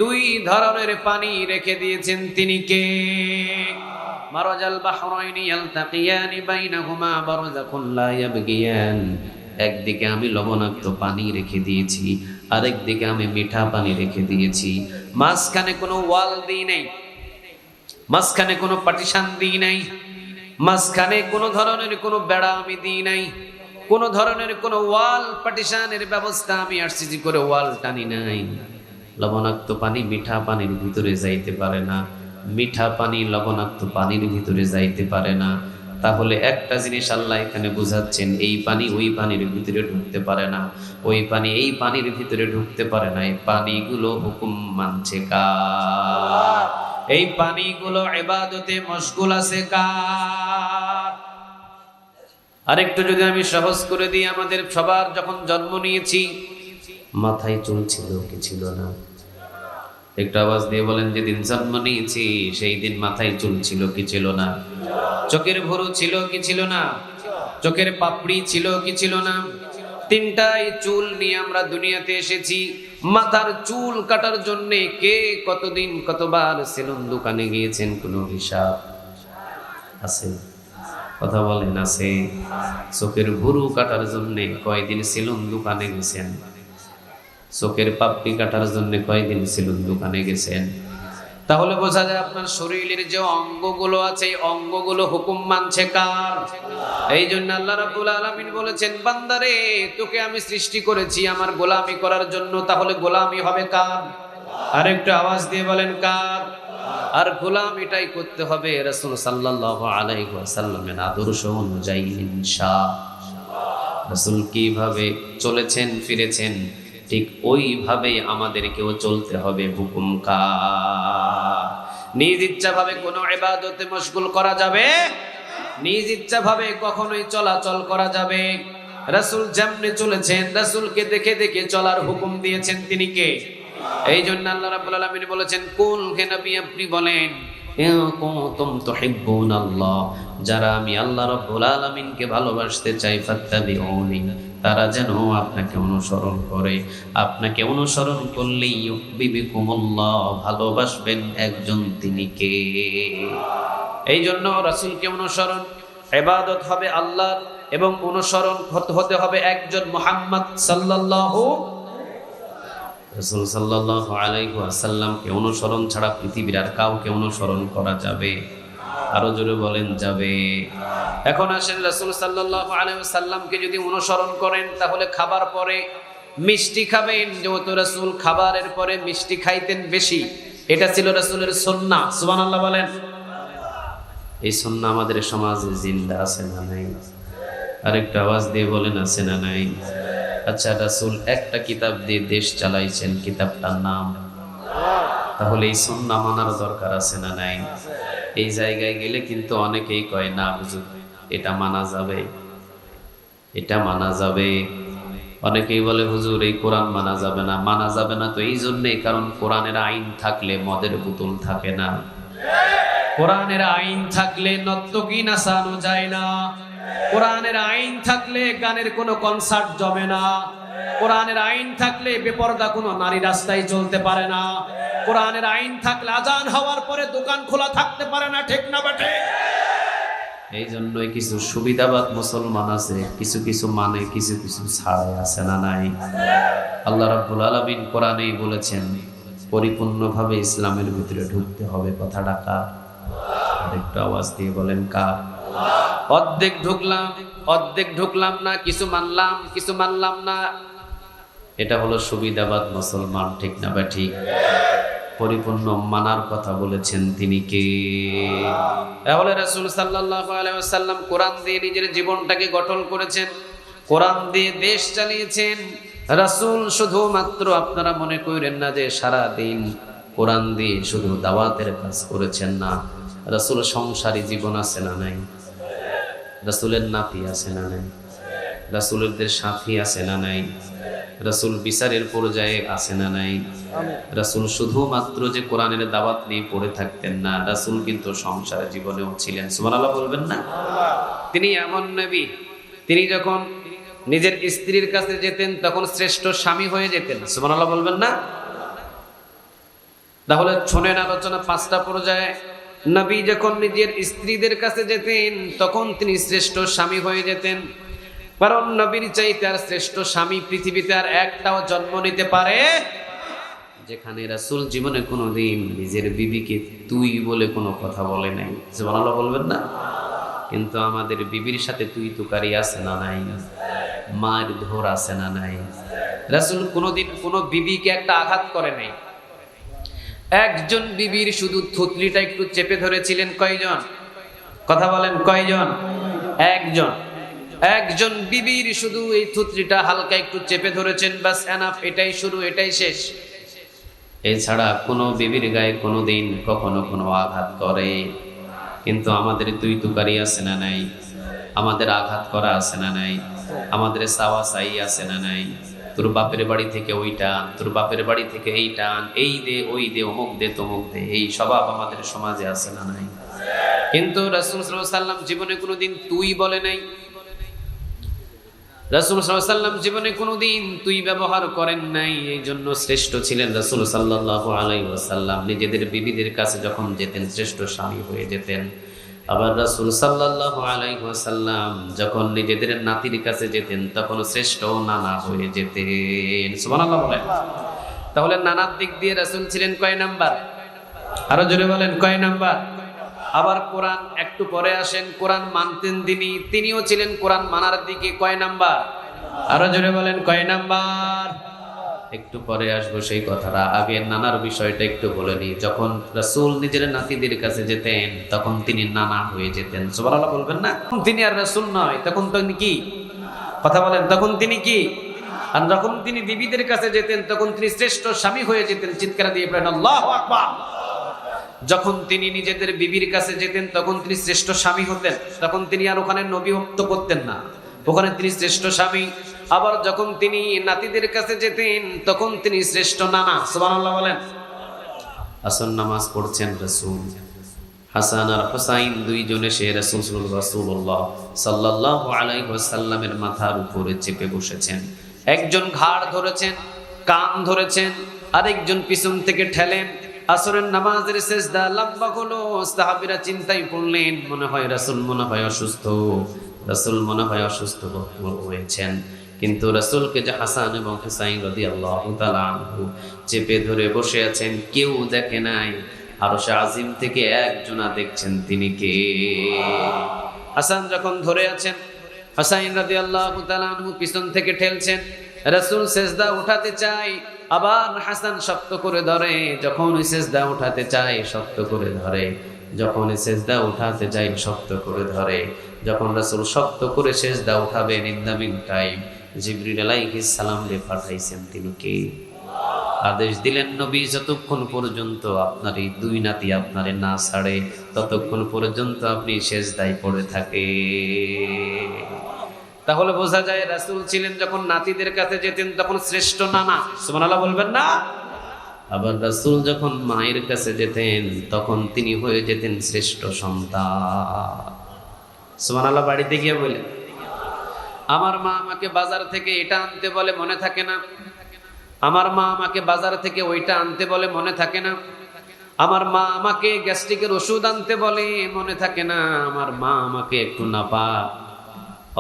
দুই ধরনের পানি রেখে দিয়েছেন। তিনি কে? মারাজাল বাহরাইনি ইয়ালতাকিয়ানি বাইনাহুমা বারযাখুল লা ইয়াবগিয়ান। একদিকে আমি লবণাক্ত পানি রেখে দিয়েছি, আরেকদিকে আমি মিঠা পানি রেখে দিয়েছি। মাঝখানে কোনো ওয়াল দিই নাই, মাঝখানে কোনো পার্টিশন দিই নাই, মাঝখানে কোনো ধরনের কোনো বেড়া আমি দিই নাই, কোনো ধরনের কোনো ওয়াল পার্টিশনের ব্যবস্থা আমি আরসিজি করে ওয়াল টানি নাই। লবণাক্ত পানি মিঠা পানির ভিতরে যাইতে পারে না, মিঠা পানি লবণাক্ত পানির ভিতরে যাইতে পারে না। তাহলে একটা জিনিস আল্লাহ এখানে বুঝাচ্ছেন, এই পানি ওই পানির ভিতরে ঢুকতে পারে না, ওই পানি এই পানির ভিতরে ঢুকতে পারে না। এই পানিগুলো হুকুম মানছে কার? এই পানিগুলো ইবাদতে মশগুল আছে কার? আরেকটু যদি আমি সহজ করে দিই, আমাদের সবার যখন জন্ম নিয়েছি মাথায় চুল ছিল কি ছিল না? একটু আওয়াজ দিয়ে বলেন, যেদিন জন্ম নিয়েছি সেই দিন মাথায় চুল ছিল কি ছিল না? চোখের ভুরু ছিল কি ছিল না? চোখের পাপড়ি ছিল কি ছিল না? তিনটাই চুল নিয়ে আমরা দুনিয়াতে এসেছি। মাথার চুল কাটার জন্য কে কতদিন কতবার সেলুন দোকানে গিয়েছেন? কোনো হিসাব আছে? কথা বলেন, আছে? চোখের ভুরু কাটার জন্য কয়দিন সেলুন দোকানে গেছেন? চোখের পাপড়ি কাটার জন্য কয়দিন সেলুন দোকানে গেছেন? তাহলে বোঝা যায় আপনার শরীরের যে অঙ্গগুলো আছে, এই অঙ্গগুলো হুকুম মানছে কার? এই জন্য আল্লাহ রাব্বুল আলামিন বলেছেন, বান্দারে তোকে আমি সৃষ্টি করেছি আমার গোলামি করার জন্য, তাহলে গোলামি হবে কার? আরেকটু আওয়াজ দিয়ে বলেন, কার? আর গোলামিটাই করতে হবে রাসূল সাল্লাল্লাহু আলাইহি ওয়াসাল্লামের আদর্শ অনুযায়ী ইনশাআল্লাহ। রাসূল কিভাবে চলেছেন ফিরেছেন ঠিক ওইভাবেই আমাদেরকেও চলতে হবে। হুকুম কার? নিজ ইচ্ছা ভাবে কোনো ইবাদতে মশগুল করা যাবে? নিজ ইচ্ছা ভাবে কখনোই চলাচল করা যাবে? রাসূল যেমনে চলেছেন, রাসূলকে দেখে দেখে চলার হুকুম দিয়েছেন। তিনি কে? এই জন্য আল্লাহ রাব্বুল আলামিন বলেছেন, কুল হে নবী আপনি বলেন, ইন কুনতুম তুহিব্বুনাল্লাহ, যারা আমি আল্লাহ রাব্বুল আলামিনকে ভালোবাসতে চাই, ফাত্তাবিউনি, তারা যেন আপনাকে অনুসরণ করে। আপনাকে অনুসরণ করলেই ইউহিব্বুকুমুল্লাহ, ভালোবাসবেন একজন, তিনি কে? এই জন্য রাসূলকে অনুসরণ ইবাদত হবে আল্লাহর, এবং অনুসরণ হতে হবে একজন মুহাম্মদ সাল্লাল্লাহু রাসূল সাল্লাল্লাহু আলাইহি ওয়াসাল্লামকে অনুসরণ ছাড়া পৃথিবীর আর কাউকে অনুসরণ করা যাবে? আরো জোরে বলেন, যাবে? এখন আসেন, রাসূল সাল্লাল্লাহু আলাইহি ওয়াসাল্লামকে যদি অনুসরণ করেন তাহলে খাবার পরে মিষ্টি খাবেন। যেহেতু রাসূল খাবারের পরে মিষ্টি খাইতেন বেশি, এটা ছিল রাসূলের সুন্নাহ। সুবহানাল্লাহ বলেন। এই সুন্নাহ আমাদের সমাজে জিন্দা আছে না নাই? আরেকটা আওয়াজ দিয়ে বলেন, আছে না নাই? আচ্ছা, রাসূল একটা কিতাব দিয়ে দেশ চালাইছেন, কিতাবটার নাম? তাহলে এই সুন্নাহ মানার দরকার আছে না নাই? এই জায়গায় গেলে কিন্তু অনেকেই কয়, না হুজুর এটা মানা যাবে, এটা মানা যাবে। অনেকেই বলে, হুজুর এই কোরআন মানা যাবে না। মানা যাবে না তো এই জন্যই, কারণ কোরআনের আইন থাকলে মদের বোতল থাকে না। কোরআনের আইন থাকলে নর্তকী নাচানো যায় না। কোরআনের আইন থাকলে গানের কোনো কনসার্ট জমে না। কোরআনের আইন থাকলে বেপরদা কোনো নারী রাস্তায় চলতে পারে না। কোরআনের আইন থাকলে আজান হওয়ার পরে দোকান খোলা থাকতে পারে না। ঠিক না বেঠে? এই জন্যই কিছু সুবিধাবাদ মুসলমান আছে, কিছু কিছু মানে, কিছু কিছু ছাড়ে, আছে না নাই? আল্লাহ রাব্বুল আলামিন কোরআনেই বলেছেন পরিপূর্ণভাবে ইসলামের ভিতরে ঢুকতে হবে। কথাটা কার? আরেকটু আওয়াজ দিয়ে বলেন কার? অর্ধেক ঢুকলাম না, কিছু মানলাম কিছু মানলাম না, এটা হলো সুবিধাবাদ মুসলমান। ঠিক না বা ঠিক? পরিপূর্ণ মানার কথা বলেছেন তিনি কে? তাহলে রাসূল সাল্লাল্লাহু আলাইহি ওয়াসাল্লাম কোরআন দিয়ে নিজের জীবনটাকে গঠন করেছেন, কোরআন দিয়ে দেশ চালিয়েছেন। রাসূল শুধুমাত্র, আপনারা মনে করেন না যে সারা দিন কোরআন দিয়ে শুধু দাওয়াতের কাজ করেছেন, না। রাসূল সংসারী জীবন আছে না নাই? রাসূলের নাতি আছে না নাই? রাসূলের সাথী আছে না নাই? রাসূল বিচারের পর্যায়ে আছে না নাই? রাসূল শুধুমাত্র যে কোরআনের দাওয়াত নিয়ে পড়ে থাকতেন না, রাসূল কিন্তু সংসার জীবনেও ছিলেন। সুবহানাল্লাহ বলবেন না? তিনি এমন নবী, তিনি যখন নিজের স্ত্রীর কাছে যেতেন তখন শ্রেষ্ঠ স্বামী হয়ে যেতেন। সুবহানাল্লাহ বলবেন না? তাহলে শোনেন আলোচনা 5টা পর্যায়ে। নবী যখন নিজের স্ত্রীদের কাছে যেতেন তখন তিনি শ্রেষ্ঠ স্বামী হয়ে যেতেন, কারণ নবীর চাইতে আর শ্রেষ্ঠ স্বামী পৃথিবীতে আর একটাও জন্ম নিতে পারে। যেখানে রাসূল জীবনে কোনোদিন নিজের বিবিকে তুই বলে কোনো কথা বলে নাই। সুবহানাল্লাহ বলবেন না? কিন্তু আমাদের বিবির সাথে তুই তুকারি আছে না নাই? মার ধর আছে না নাই? রাসূল কোনোদিন কোনো বিবিকে একটা আঘাত করে নাই। একজন বিবির শুধু থুতনিটা একটু চেপে ধরেছিলেন। কয়জন? কথা বলেন, কয়জন? একজন বিবির শুধু এই থুতনিটা হালকা একটু চেপে ধরেছেন, বাস এনাফ, এটাই শুরু, এটাই শেষ। এছাড়া কোনো বিবির গায়ে কোনোদিন কখনো কোনো আঘাত করে? কিন্তু আমাদের তুই তুকারি আছে না নাই? আমাদের আঘাত করা আছে না নাই? আমাদের চাওয়া চাই আছে না নাই? তোর বাপের বাড়ি থেকে ওই টান, তোর বাপের বাড়ি থেকে এই টান, এই দে ওই দে, অমুক দে তমুক দে, এই স্বভাব আমাদের সমাজে আছে না নাই? কিন্তু রাসূল সাল্লাল্লাহু আলাইহি ওয়াসাল্লাম জীবনে কোনোদিন তুই বলে নাই। রাসূল সাল্লাল্লাহু আলাইহি ওয়াসাল্লাম জীবনে কোনোদিন তুই ব্যবহার করেন নাই। এই জন্য শ্রেষ্ঠ ছিলেন রাসূল সাল্লাল্লাহু আলাইহি ওয়াসাল্লাম। নিজেদের বিবিদের কাছে যখন যেতেন শ্রেষ্ঠ স্বামী হয়ে যেতেন। আবার রাসূল সাল্লাল্লাহু আলাইহি ওয়াসাল্লাম যখন নিজেদের নাতির কাছে যেতেন তখন শ্রেষ্ঠ নানা হয়ে যেতেন। সুবহানাল্লাহ বলেন। তাহলে নানার দিক দিয়ে রাসূল ছিলেন কয় নাম্বার? আরো জোরে বলেন, কয় নাম্বার? আবার কোরআন একটু পরে আসেন, কোরআন মানতেন তিনিও ছিলেন কোরআন মানার দিকে কয় নাম্বার? আরো জোরে বলেন, কয় নাম্বার? একটু পরে আসবো সেই কথাটা, আগে নানার বিষয়টা একটু বলে নিই। যখন রাসূল নিজের নাতিদের কাছে যেতেন তখন তিনি নানা হয়ে যেতেন। সুবহানাল্লাহ বলবেন না? তিনি আর রাসূল নয়, তখন তিনি কি? কথা বলেন, তখন তিনি কি? আর যখন তিনি বিবিদের কাছে যেতেন তখন তিনি শ্রেষ্ঠ স্বামী হয়ে যেতেন। চিৎকার দিয়ে বলেন আল্লাহু আকবার। যখন তিনি নিজেদের বিবির কাছে যেতেন তখন তিনি শ্রেষ্ঠ স্বামী হতেন, তখন তিনি আর ওখানে নবীত্ব করতেন না, ওখানে তিনি শ্রেষ্ঠ স্বামী। আবার যখন তিনি নাতিদের কাছে যেতেন তখন তিনি শ্রেষ্ঠ নানা। সুবহানাল্লাহ বলেন। আসর নামাজ পড়ছেন রাসূল, হাসান আর হুসাইন দুইজনে সে রাসূলুল্লাহ সাল্লাল্লাহু আলাইহি ওয়াসাল্লামের মাথার উপরে চেপে বসেছেন। একজন ঘাড় ধরেছেন, কান ধরেছেন, আরেকজন পিছন থেকে ঠেলেন। আসরের নামাজের সেজদা লম্বা হলো, সাহাবীরা চিন্তায় পড়লেন, মনে হয় রাসূল মনে হয় অসুস্থ, রাসূল মনে হয় অসুস্থ হয়েছেন। কিন্তু রাসূলকে যে হাসান এবং হুসাইন রাদিয়াল্লাহু তাআলা আনহু চেপে ধরে বসে আছেন কেউ দেখে নাই। আরশে আজিম থেকে একজনা দেখছেন, তিনি কে? হাসান যখন ধরে আছেন, হুসাইন রাদিয়াল্লাহু তাআলা আনহু পিছন থেকে ঠেলছেন। রাসূল সেজদা উঠাতে চায়, আবার হাসান শক্ত করে ধরে। যখন সেজদা উঠাতে চায় শক্ত করে ধরে, যখন সেজদা উঠাতে চায় শক্ত করে ধরে। যখন রাসূল শক্ত করে সেজদা উঠাবেন, ইন দ্য মিন টাইম জিবরিল আলাইহিস সালাম রে পাঠাইছেন, তিনি কে? আদেশ দিলেন, নবী যতক্ষণ পর্যন্ত আপনার এই দুই নাতি আপনারে না ছাড়ে ততক্ষণ পর্যন্ত আপনি সেজদায় পড়ে থাকে। তাহলে বোঝা যায় রাসূল ছিলেন যখন নাতিদের কাছে যেতেন তখন শ্রেষ্ঠ নানা। সুবহানাল্লাহ বলবেন না? আবার রাসূল যখন মায়ের কাছে যেতেন তখন তিনি হয়ে যেতেন শ্রেষ্ঠ সন্তান। সুবহানাল্লাহ। বাড়িতে গিয়ে বলেন, আমার মা আমাকে বাজার থেকে এটা আনতে বলে, মনে থাকে না? আমার মা আমাকে বাজার থেকে ওইটা আনতে বলে, মনে থাকে না? আমার মা আমাকে গ্যাস্ট্রিকের ওষুধ আনতে বলে, মনে থাকে না। আমার মা আমাকে একটু নাপা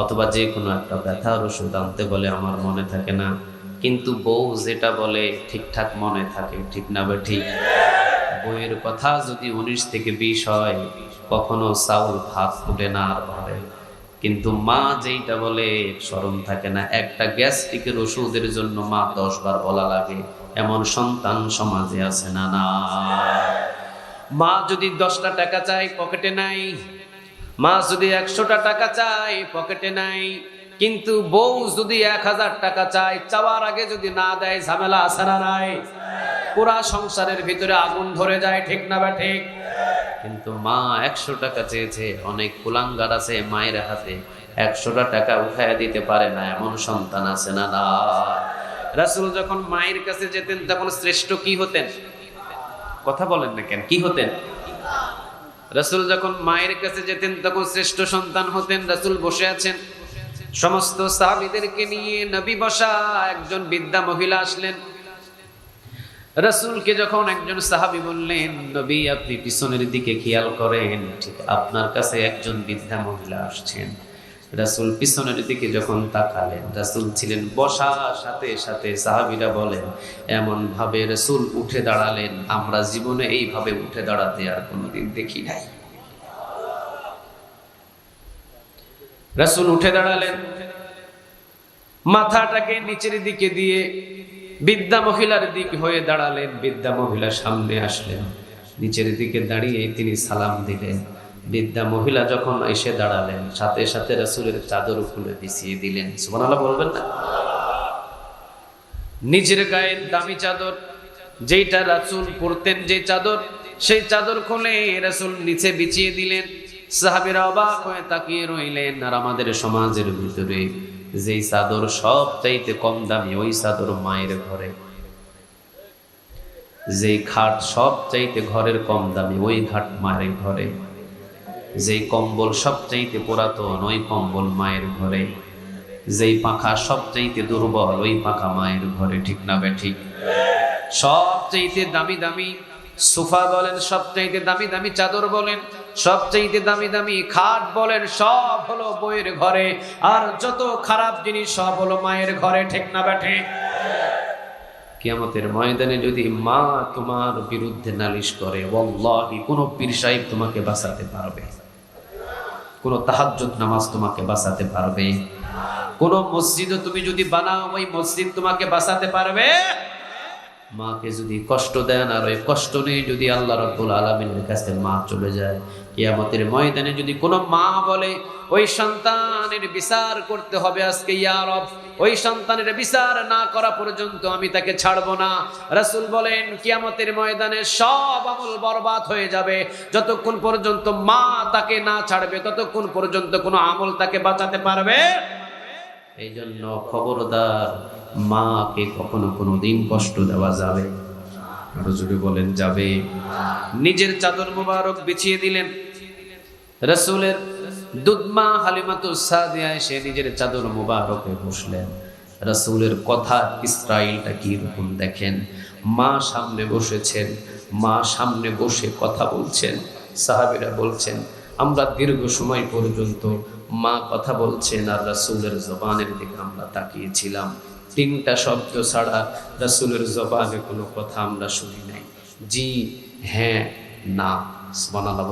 অথবা যে কোনো একটা ব্যথার ওষুধ আনতে বলে, আমার মনে থাকে না। কিন্তু বউ যেটা বলে ঠিকঠাক মনে থাকে, ঠিক না ঠিক? বউয়ের কথা যদি 19 থেকে 20 হয়, কখনো চাউল ভাত ফুটে না আর ঘরে। কিন্তু মা যেইটা বলে স্মরণ থাকে না। একটা গ্যাস্ট্রিকের ওষুধের জন্য মা 10 বার বলা লাগে, এমন সন্তান সমাজে আছে না? না। মা যদি 10টা টাকা চায় পকেটে নাই, মা যদি 100টা টাকা চায় পকেটে নাই, কিন্তু বউ যদি 1000 টাকা চায়, চাওয়ার আগে যদি না দেয়, ঝামেলা আছে না নাই? পুরা সংসারের ভিতরে আগুন ধরে যায়, ঠিক না বা ঠিক? কিন্তু মা 100 টাকা চেয়েছে, অনেক কুলাঙ্গার আছে মায়ের হাতে 100টা টাকা উঠায় দিতে পারে না, এমন সন্তান আছে না? না। রাসূল যখন মায়ের কাছে যেতেন তখন শ্রেষ্ঠ কি হতেন? কথা বলেন না কেন? কি হতেন? রাসূল যখন মায়ের কাছে যেতেন তখন শ্রেষ্ঠ সন্তান হতেন। রাসূল বসে আছেন, সমস্ত সাহাবীদেরকে নিয়ে নবী বসা। একজন বৃদ্ধা মহিলা আসলেন। রাসূলকে যখন একজন সাহাবী বললেন, নবী আপনি পিছনের দিকে খেয়াল করেন, ঠিক আপনার কাছে একজন বৃদ্ধা মহিলা আসছেন। রাসূল পিছনের দিকে যখন তাকালেন, রাসূল ছিলেন বসা, সাথে সাথে সাহাবীরা বলেন এমন ভাবে রাসূল উঠে দাঁড়ালেন, আমরা জীবনে এইভাবে উঠে দাঁড়াতে আর কোনোদিন দেখি নাই। রাসূল উঠে দাঁড়ালেন, মাথাটাকে নিচের দিকে দিয়ে বৃদ্ধা মহিলার দিক হয়ে দাঁড়ালেন। বৃদ্ধা মহিলা সামনে আসলেন, নিচের দিকে দাঁড়িয়ে তিনি সালাম দিলেন। বৃদ্ধা মহিলা যখন এসে দাঁড়ালেন, সাথে সাথে রাসূলের চাদর খুলে বিছিয়ে দিলেন। সুবহানাল্লাহ বলবেন না? নিজের গায়ের দামি চাদর, যেটা রাসূল পরতেন, যে চাদর, সেই চাদর খুলে রাসূল নিচে বিছিয়ে দিলেন। সাহাবীরা অবাক হয়ে তাকিয়ে রইলেন। আর আমাদের সমাজের ভিতরে যেই চাদর সবচাইতে কম দামি, ওই চাদর মায়ের ঘরে। যেই খাট সবচাইতে ঘরের কম দামি, ওই খাট মায়ের ঘরে। যেই কম্বল সবচাইতে পুরাতন, ওই কম্বল মায়ের ঘরে। যেই পাখা সবচাইতে দুর্বল, ওই পাখা মায়ের ঘরে, ঠিক না বে ঠিক? সবচাইতে দামি দামি সোফা বলেন, সবচাইতে দামি দামি চাদর বলেন, সবচাইতে দামি দামি খাট বলেন, সব হলো বউয়ের ঘরে। আর যত খারাপ জিনিস সব হলো মায়ের ঘরে, ঠিক না বে ঠিক? কিয়ামতের ময়দানে যদি মা তোমার বিরুদ্ধে নালিশ করে, ওয়াল্লাহি কোন পীর সাহেব তোমাকে বাঁচাতে পারবে, কোন তাহাজ্জুদ নামাজ তোমাকে বাঁচাতে পারবে, কোন মসজিদ তুমি যদি বানাও, ওই মসজিদ তোমাকে বাঁচাতে পারবে? মাকে যদি কষ্ট দেন, আর ওই কষ্ট নিয়ে যদি আল্লাহ রাব্বুল আলামিনের কাছে মা চলে যায়, কিয়ামতের ময়দানে যদি কোনো মা বলে ওই সন্তানের বিচার করতে হবে আজকে, ইয়া রব, ওই সন্তানের বিচার না করা পর্যন্ত আমি তাকে ছাড়বো না। রাসূল বলেন কিয়ামতের ময়দানে সব আমল বরবাদ হয়ে যাবে, যতক্ষণ পর্যন্ত মা তাকে না ছাড়বে ততক্ষণ পর্যন্ত কোনো আমল তাকে বাঁচাতে পারবে। এই জন্য খবরদার, মাকে কখনো কোনো দিন কষ্ট দেওয়া যাবে, আরো জোরে বলেন যাবে। নিজের চাদর মোবারক বিছিয়ে দিলেন। রাসূলের দুধমা হালিমাতুস সাদিয়া এসে নিজের চাদর মোবারকে বসলেন। রাসূলের কথা ইসরাইলটা কি রকম দেখেন। মা সামনে বসেছেন, মা সামনে বসে কথা বলছেন। সাহাবীরা বলছেন আমরা দীর্ঘ সময় পর্যন্ত মা কথা বলছেন আর রাসূলের জবানের দিকে আমরা তাকিয়েছিলাম। 3টা শব্দ ছাড়া রাসূলের জবানে কোনো কথা আমরা শুনি নাই। জি, হ্যাঁ, না। সুবহানাল্লাহ।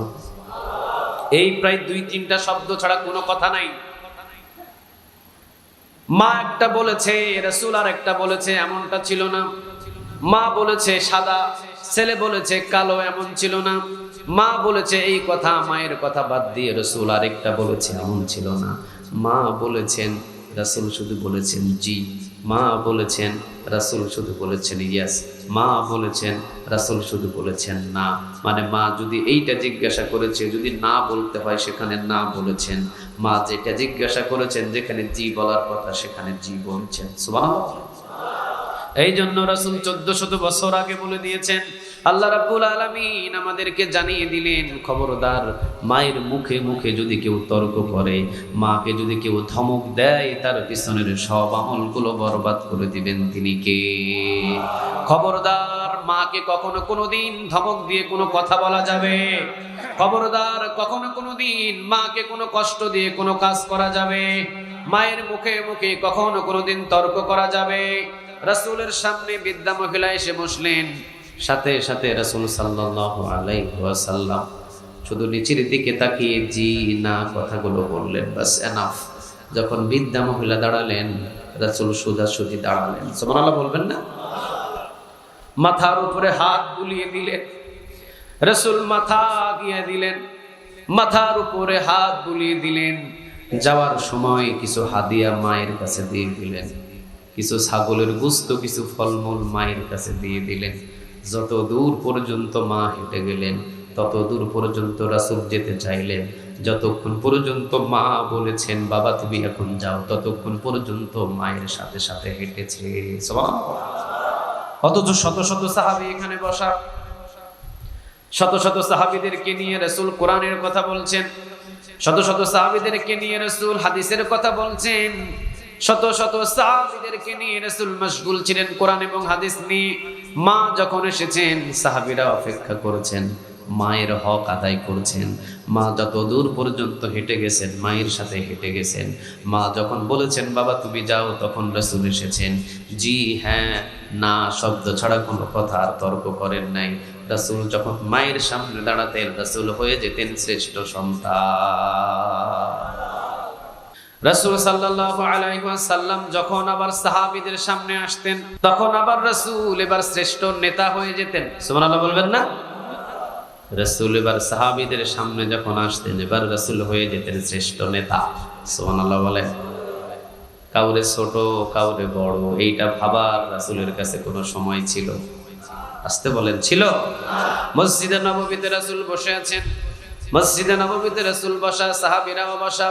এই প্রায় 2-3টা শব্দ ছাড়া কোনো কথা নাই। মা একটা বলেছে, রাসূল আর একটা বলেছে, এমনটা ছিল না। মা বলেছে সাদা, ছেলে বলেছে কালো, এমন ছিল না। মা বলেছে এই কথা, মায়ের কথা বাদ দিয়ে রাসূল আরেকটা বলেছে, এমন ছিল না। মা বলেছেন, রাসূল শুধু বলেছেন জি। মা বলেছেন, রাসূল শুধু বলেছেন ইয়েস। মা বলেছেন, রাসূল শুধু বলেছেন না। মানে মা যদি এইটা জিজ্ঞাসা করেছে, যদি না বলতে হয় সেখানে না বলেছেন। মা যেটা জিজ্ঞাসা করেছেন, যেখানে জি বলার কথা সেখানে জি বলছেন। সুবহানাল্লাহ। এই জন্য রাসূল 1400 বছর আগে বলে দিয়েছেন। আল্লাহ রাব্বুল আলামিন আমাদেরকে জানিয়ে দিলেন, খবরদার, মায়ের মুখে মুখে যদি কেউ তর্ক করে, মাকে যদি কেউ ধমক দেয়, তার পিছনের সব আমলগুলো বরবাদ করে দিবেন তিনি কে? খবরদার, মাকে কখনো কোনোদিন ধমক দিয়ে কোনো কথা বলা যাবে? খবরদার কখনো কোনোদিন মাকে কোনো কষ্ট দিয়ে কোনো কাজ করা যাবে? মায়ের মুখে মুখে কখনো কোনোদিন তর্ক করা যাবে? রাসূলের সামনে বৃদ্ধা মহিলা এসে বসলেন, সাথে সাথে রাসূল সাল্লাল্লাহু আলাইহি ওয়াসাল্লাম শুধু নিচের দিকে তাকিয়ে জি না কথাগুলো বললেন, বাস এনাফ। যখন বৃদ্ধা মহিলা দাঁড়ালেন, রাসূল সোজাসুজি দাঁড়ালেন। সুবহানাল্লাহ বলবেন না? মাথার উপরে হাত বুলিয়ে দিলেন। রাসূল মাথা দিয়ে দিলেন, মাথার উপরে হাত বুলিয়ে দিলেন। যাওয়ার সময় কিছু হাদিয়া মায়ের কাছে দিয়ে দিলেন, কিছু ছাগলের গোশত, কিছু ফলমূল মায়ের কাছে দিয়ে দিলেন। যত দূর পর্যন্ত মা হেঁটে গেলেন, তত দূর পর্যন্ত রাসূল যেতে চাইলেন। যতক্ষণ পর্যন্ত মা বলেছেন বাবা তুমি এখন যাও, ততক্ষণ পর্যন্ত মায়ের সাথে সাথে হেঁটেছে। সুবহানাল্লাহ। অথচ শত শত সাহাবী এখানে বসা, শত শত সাহাবীদেরকে নিয়ে রাসূল কোরআনের কথা বলছেন, শত শত সাহাবীদেরকে নিয়ে রাসূল হাদিসের কথা বলছেন, শত শত সাহাবীদেরকে নিয়ে রাসূল মশগুল ছিলেন কোরআন এবং হাদিস নিয়ে। মা যখন এসেছেন, সাহাবীরা অপেক্ষা করেছেন, মায়ের হক আদায় করছেন। মা যত দূর পর্যন্ত হেঁটে গেছেন, মায়ের সাথে হেঁটে গেছেন। মা যখন বলেছেন বাবা তুমি যাও, তখন রাসূল এসেছেন। জি হ্যাঁ না শব্দ ছাড়া কোনো কথা আর তর্ক করেন নাই। রাসূল যখন মায়ের সামনে দাঁড়াতেন, রাসূল হয়ে যেতেন শ্রেষ্ঠ সন্তান। রাসূল সাল্লাল্লাহু আলাইহি ওয়াসাল্লাম যখন আবার সাহাবীদের সামনে আসতেন, তখন আবার রাসূল এবার শ্রেষ্ঠ নেতা হয়ে যেতেন। সুবহানাল্লাহ বলবেন না? রাসূল এবার সাহাবীদের সামনে যখন আসতেন, এবার রাসূল হয়ে যেতেন শ্রেষ্ঠ নেতা। সুবহানাল্লাহ বলেন। কাউরে ছোট কাউরে বড় এইটা ভাবার রাসূলের কাছে কোনো সময় ছিল? আসতে বলেন, ছিল? মসজিদে নববীতে রাসূল বসে আছেন, মসজিদে নববীতে রাসূল বসা, সাহাবীরাও বসা।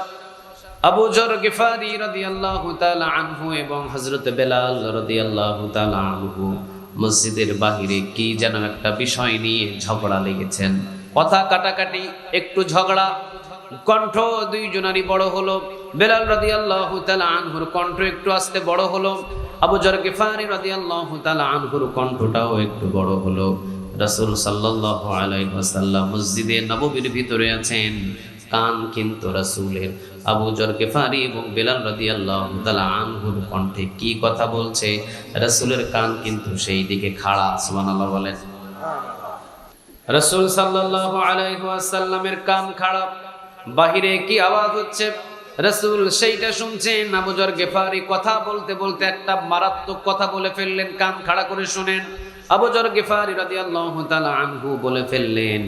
আবু যর গিফারি রাদিয়াল্লাহু তাআলা আনহু এবং হযরত বেলাল রাদিয়াল্লাহু তাআলা আনহু মসজিদের বাহিরে কি যেন একটা বিষয় নিয়ে ঝগড়া লেগেছেন। কথা কাটাকাটি, একটু ঝগড়া, কণ্ঠ দুইজনারই বড় হলো। বেলাল রাদিয়াল্লাহু তাআলা আনহুর কণ্ঠ একটু আস্তে বড় হলো, আবু যর গিফারি রাদিয়াল্লাহু তাআলা আনহুর কণ্ঠটাও একটু বড় হলো। রাসূল সাল্লাল্লাহু আলাইহি ওয়াসাল্লাম মসজিদে নববীর ভিতরে আছেন, কান কিন্তু রাসূলের আবু যর গিফারি এবং বেলাল রাদিয়াল্লাহু তাআলা আনহুর কণ্ঠে কি কথা বলছে, রাসূলের কান কিন্তু সেই দিকে খাড়া। সুবহানাল্লাহ বলেন। রাসূল সাল্লাল্লাহু আলাইহি ওয়াসাল্লামের কান খাড়া, বাহিরে কি আওয়াজ হচ্ছে রাসূল সেইটা শুনছেন। আবু যর গিফারি কথা বলতে বলতে একটা মারাত্মক কথা বলে ফেললেন, কান খাড়া করে শুনেন। আবু যর গিফারি রাদিয়াল্লাহু তাআলা আনহু বলে ফেললেন,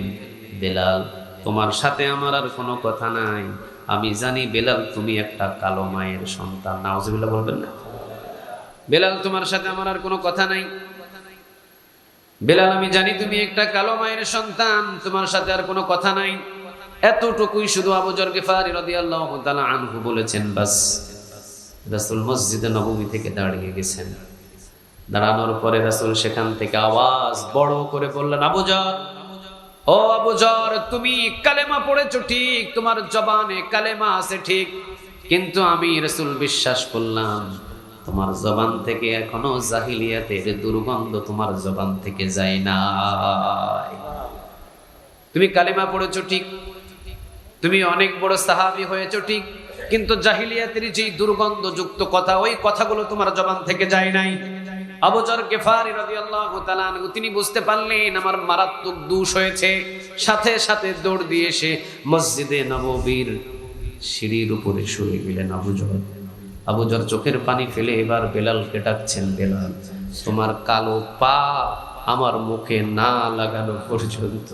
বেলাল তোমার সাথে আমার আর কোনো কথা নাই। আমি জানি বেলাল তুমি একটা কালো মায়ের সন্তান। নাউজুবিল্লাহ বলবেন না? বেলাল তোমার সাথে আমার আর কোনো কথা নাই। বেলাল আমি জানি তুমি একটা কালো মায়ের সন্তান, তোমার সাথে আর কোনো কথা নাই। এতটুকুই শুধু আবু যর গিফারি রাদিয়াল্লাহু তাআলা আনহু বলেছেন, বাস। রাসূল মসজিদে নববী থেকে দাঁড়িয়ে গেছেন। দাঁড়ানোর পরে রাসূল সেখান থেকে আওয়াজ বড় করে বললেন, আবু যর, ও আবু যর, তুমি কালেমা পড়েছো ঠিক, তোমার জবানে কালেমা আছে ঠিক, কিন্তু আমি রাসূল বিশ্বাস করলাম তোমার জবান থেকে এখনো জাহিলিয়াতের দুর্গন্ধ তোমার জবান থেকে যায় না। তুমি কালেমা পড়েছো ঠিক, তুমি অনেক বড় সাহাবী হয়েছো ঠিক, কিন্তু জাহিলিয়াতের যে দুর্গন্ধযুক্ত কথা, ওই কথাগুলো তোমার জবান থেকে যায় নাই। আবু যর গিফারি রাদিয়াল্লাহু তাআলা আনহু তিনি বুঝতে পারলেন আমার মারাত্মক দোষ হয়েছে। সাথে সাথে দৌড় দিয়ে এসে মসজিদে নববীর সিঁড়ির উপরে শুয়ে গেলেন আবু যর। আবু যর চোখের পানি ফেলে এবার বেলালকে ডাকছেন, বেলাল তোমার কালো পা আমার মুখে না লাগানো পর্যন্ত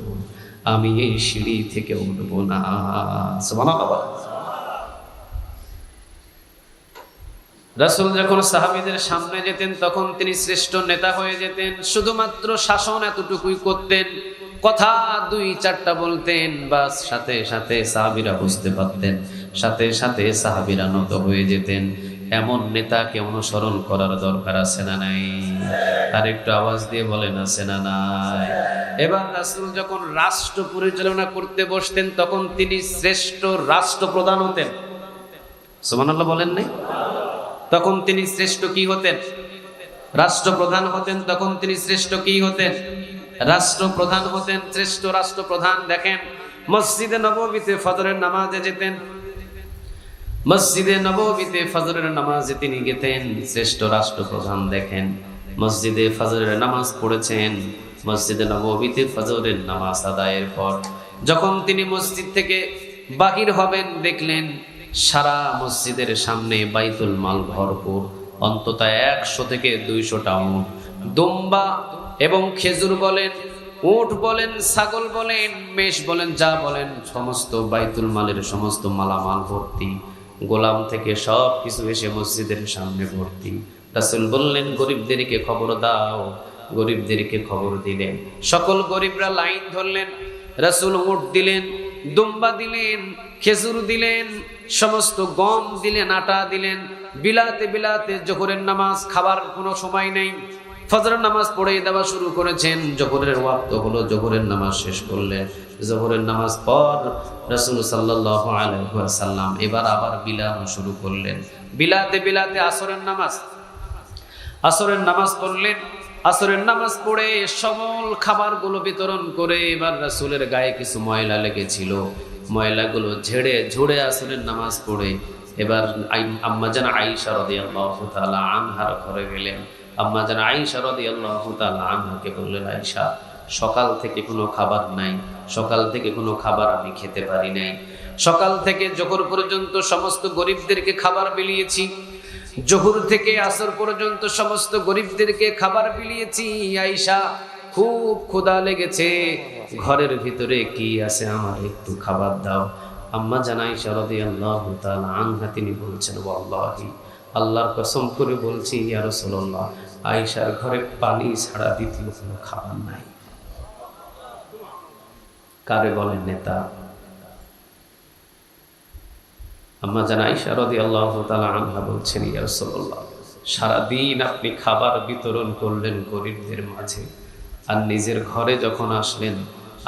আমি এই সিঁড়ি থেকে উঠবো না। সুবহানাল্লাহ। রাসূল যখন সাহাবীদের সামনে যেতেন, তখন তিনি শ্রেষ্ঠ নেতা হয়ে যেতেন। শুধুমাত্র শাসন এতটুকুই করতেন, কথা দুই চারটা বলতেন, বাস সাথে সাথে সাহাবীরা বুঝতে পারতেন, সাথে সাথে সাহাবীরা নত হয়ে যেতেন। এমন নেতাকে অনুসরণ করার দরকার আছে না নাই? আর একটু আওয়াজ দিয়ে বলেন, আছে না নাই? এবার রাসূল যখন রাষ্ট্র পরিচালনা করতে বসতেন, তখন তিনি শ্রেষ্ঠ রাষ্ট্রপ্রধান হতেন। সুবহানাল্লাহ বলেন নাই? তখন তিনি শ্রেষ্ঠ কি হতেন? রাষ্ট্রপ্রধান হতেন তখন তিনি শ্রেষ্ঠ কি হতেন? রাষ্ট্রপ্রধান হতেন, শ্রেষ্ঠ রাষ্ট্রপ্রধান। দেখেন মসজিদে নববীতে ফজরের নামাজে যেতেন, মসজিদে নববীতে ফজরের নামাজে তিনি গেতেন, শ্রেষ্ঠ রাষ্ট্রপ্রধান। দেখেন মসজিদে ফজরের নামাজ পড়েছেন, মসজিদে নববীতে ফজরের নামাজ আদায়ের পর যখন তিনি মসজিদ থেকে বাহির হবেন, দেখলেন সারা মসজিদের সামনে বাইতুল মাল ভরপুর, অন্তত 100 থেকে 200টা উট, দুম্বা এবং খেজুর বলেন, উট বলেন, ছাগল বলেন, মেষ বলেন, যা বলেন সমস্ত বাইতুল মালের সমস্ত মালামাল ভর্তি, গোলাম থেকে সব কিছু এসে মসজিদের সামনে ভর্তি। রাসূল বললেন, গরিবদেরকে খবর দাও। গরিবদেরকে খবর দিলেন, সকল গরিবরা লাইন ধরলেন। রাসূল উট দিলেন, দুম্বা দিলেন, খেজুর দিলেন, সমস্ত গম দিলেন, আটা দিলেন। বিলাতে বিলাতে জোহরের নামাজ, খাবার কোনো সময় নেই, ফজরের নামাজ পড়ে দেওয়া শুরু করেছেন। জোহরের ওয়াক্ত হলো, জোহরের নামাজ শেষ করলেন। জোহরের নামাজ পর রাসূল সাল্লাল্লাহু আলাইহি ওয়াসাল্লাম এবার আবার বিলানো শুরু করলেন। বিলাতে বিলাতে আসরের নামাজ, আসরের নামাজ পড়লেন। আসরের নামাজ পড়ে সকল খাবারগুলো বিতরণ করে এবার রাসূলের গায়ে কিছু ময়লা লেগেছিল, ময়লাগুলো ঝেড়ে ঝুড়ে আসরের নামাজ পড়ে এবার আম্মাজান আয়েশা রাদিয়াল্লাহু তাআলা আনহার ঘরে গেলেন। আম্মাজান আয়েশা রাদিয়াল্লাহু তাআলা আনহাকে বললেন, আয়েশা, সকাল থেকে কোনো খাবার নাই, সকাল থেকে কোনো খাবার আমি খেতে পারি নাই, সকাল থেকে জোহর পর্যন্ত সমস্ত গরিবদেরকে খাবার বিলিয়েছি, জোহর থেকে আসর পর্যন্ত সমস্ত গরিবদেরকে খাবার বিলিয়েছি। আয়েশা, খুব ক্ষুধা লেগেছে, ঘরের ভিতরে কি আছে আমার একটু খাবার দাও। আম্মা জান আয়েশা রাদিয়াল্লাহু তাআলা আনহা তিনি বলছেন, ওয়াল্লাহি, আল্লাহর কসম করে বলছি ইয়া রাসূলুল্লাহ, আয়েশার ঘরে পানি ছাড়া দ্বিতীয় কোনো খাবার নাই। কারে বলেন নেতা? আম্মা জান আয়েশা রাদিয়াল্লাহু তাআলা আনহা বলছেন, ইয়া রাসূলুল্লাহ, সারাদিন আপনি খাবার বিতরণ করলেন গরিবদের মাঝে, আর নিজের ঘরে যখন আসলেন,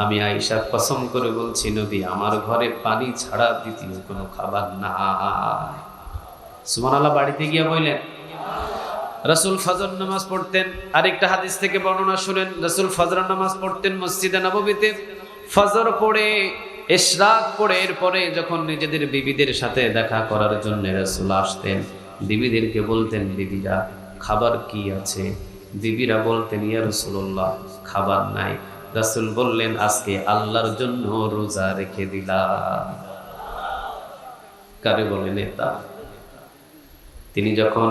আমি আয়েশা কসম করে বলছি নবী, আমার ঘরে পানি ছাড়া দ্বিতীয় কোনো খাবার নাই। সুবহানাল্লাহ। বাড়িতে গিয়ে বললেন। রাসূল ফজর নামাজ পড়তেন। আরেকটা হাদিস থেকে বর্ণনা শুনেন, রাসূল ফজর নামাজ পড়তেন মসজিদে নববীতে। ফজর পড়ে, ইশরাক পড়ে এরপরে যখন নিজেদের বিবিদের সাথে দেখা করার জন্য রাসূল আসতেন, বিবিদেরকে বলতেন, বিবিরা খাবার কি আছে? বিবিরা বলতেন, ইয়া রাসূলুল্লাহ, খাবার নাই। রাসূল বললেন, আজকে আল্লাহর জন্য রোজা রেখে দিলাম। কারে বলে নেতা? তিনি যখন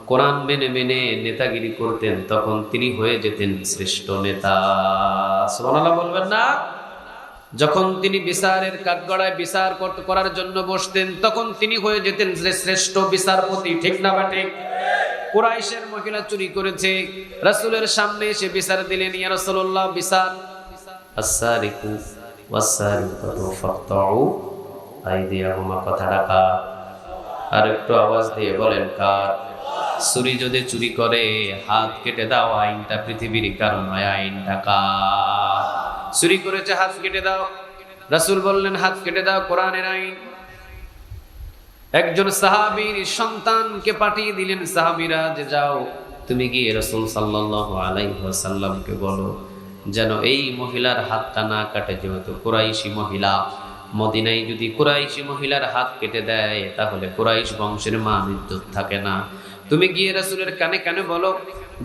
কোরআন মেনে মেনে নেতাগিরি করতেন তখন তিনি হয়ে যেতেন শ্রেষ্ঠ নেতা। সুবহানাল্লাহ বলবেন না? যখন তিনি বিচারের কাঠগড়ায় বিচার করার জন্য বসতেন তখন তিনি হয়ে যেতেন শ্রেষ্ঠ বিচারপতি। ঠিক না বাটে? কুরাইশের মহিলা চুরি করেছে, রাসূলের সামনে এসে বিচার দিলেন, ইয়া রাসূলুল্লাহ, বিচার, আস-সারিকু ওয়াস-সারিকাতু ফাকতাউ আইদিয়াহুমা। কথাটা কার? আর একটু আওয়াজ দিয়ে বলেন, কার? চুরি যদি চুরি করে হাত কেটে দাও, আইনটা পৃথিবীর কারণ নয়, আইনটা কার? চুরি করেছে, হাত কেটে দাও। রাসূল বললেন, হাত কেটে দাও, কোরআনের আইন। একজন সাহাবীর সন্তানকে পাঠিয়ে দিলেন, সাহাবীরা যে যাও তুমি গিয়ে রাসূল সাল্লাল্লাহু আলাইহি ওয়াসাল্লামকে বলো যেন এই মহিলার হাতটা না কাটে, যেহেতু কুরাইশি মহিলা। মদিনায় যদি কুরাইশি মহিলার হাত কেটে দেয় তাহলে কুরাইশ বংশের মান ইজ্জত থাকে না। তুমি গিয়ে রাসূলের কানে কানে বলো,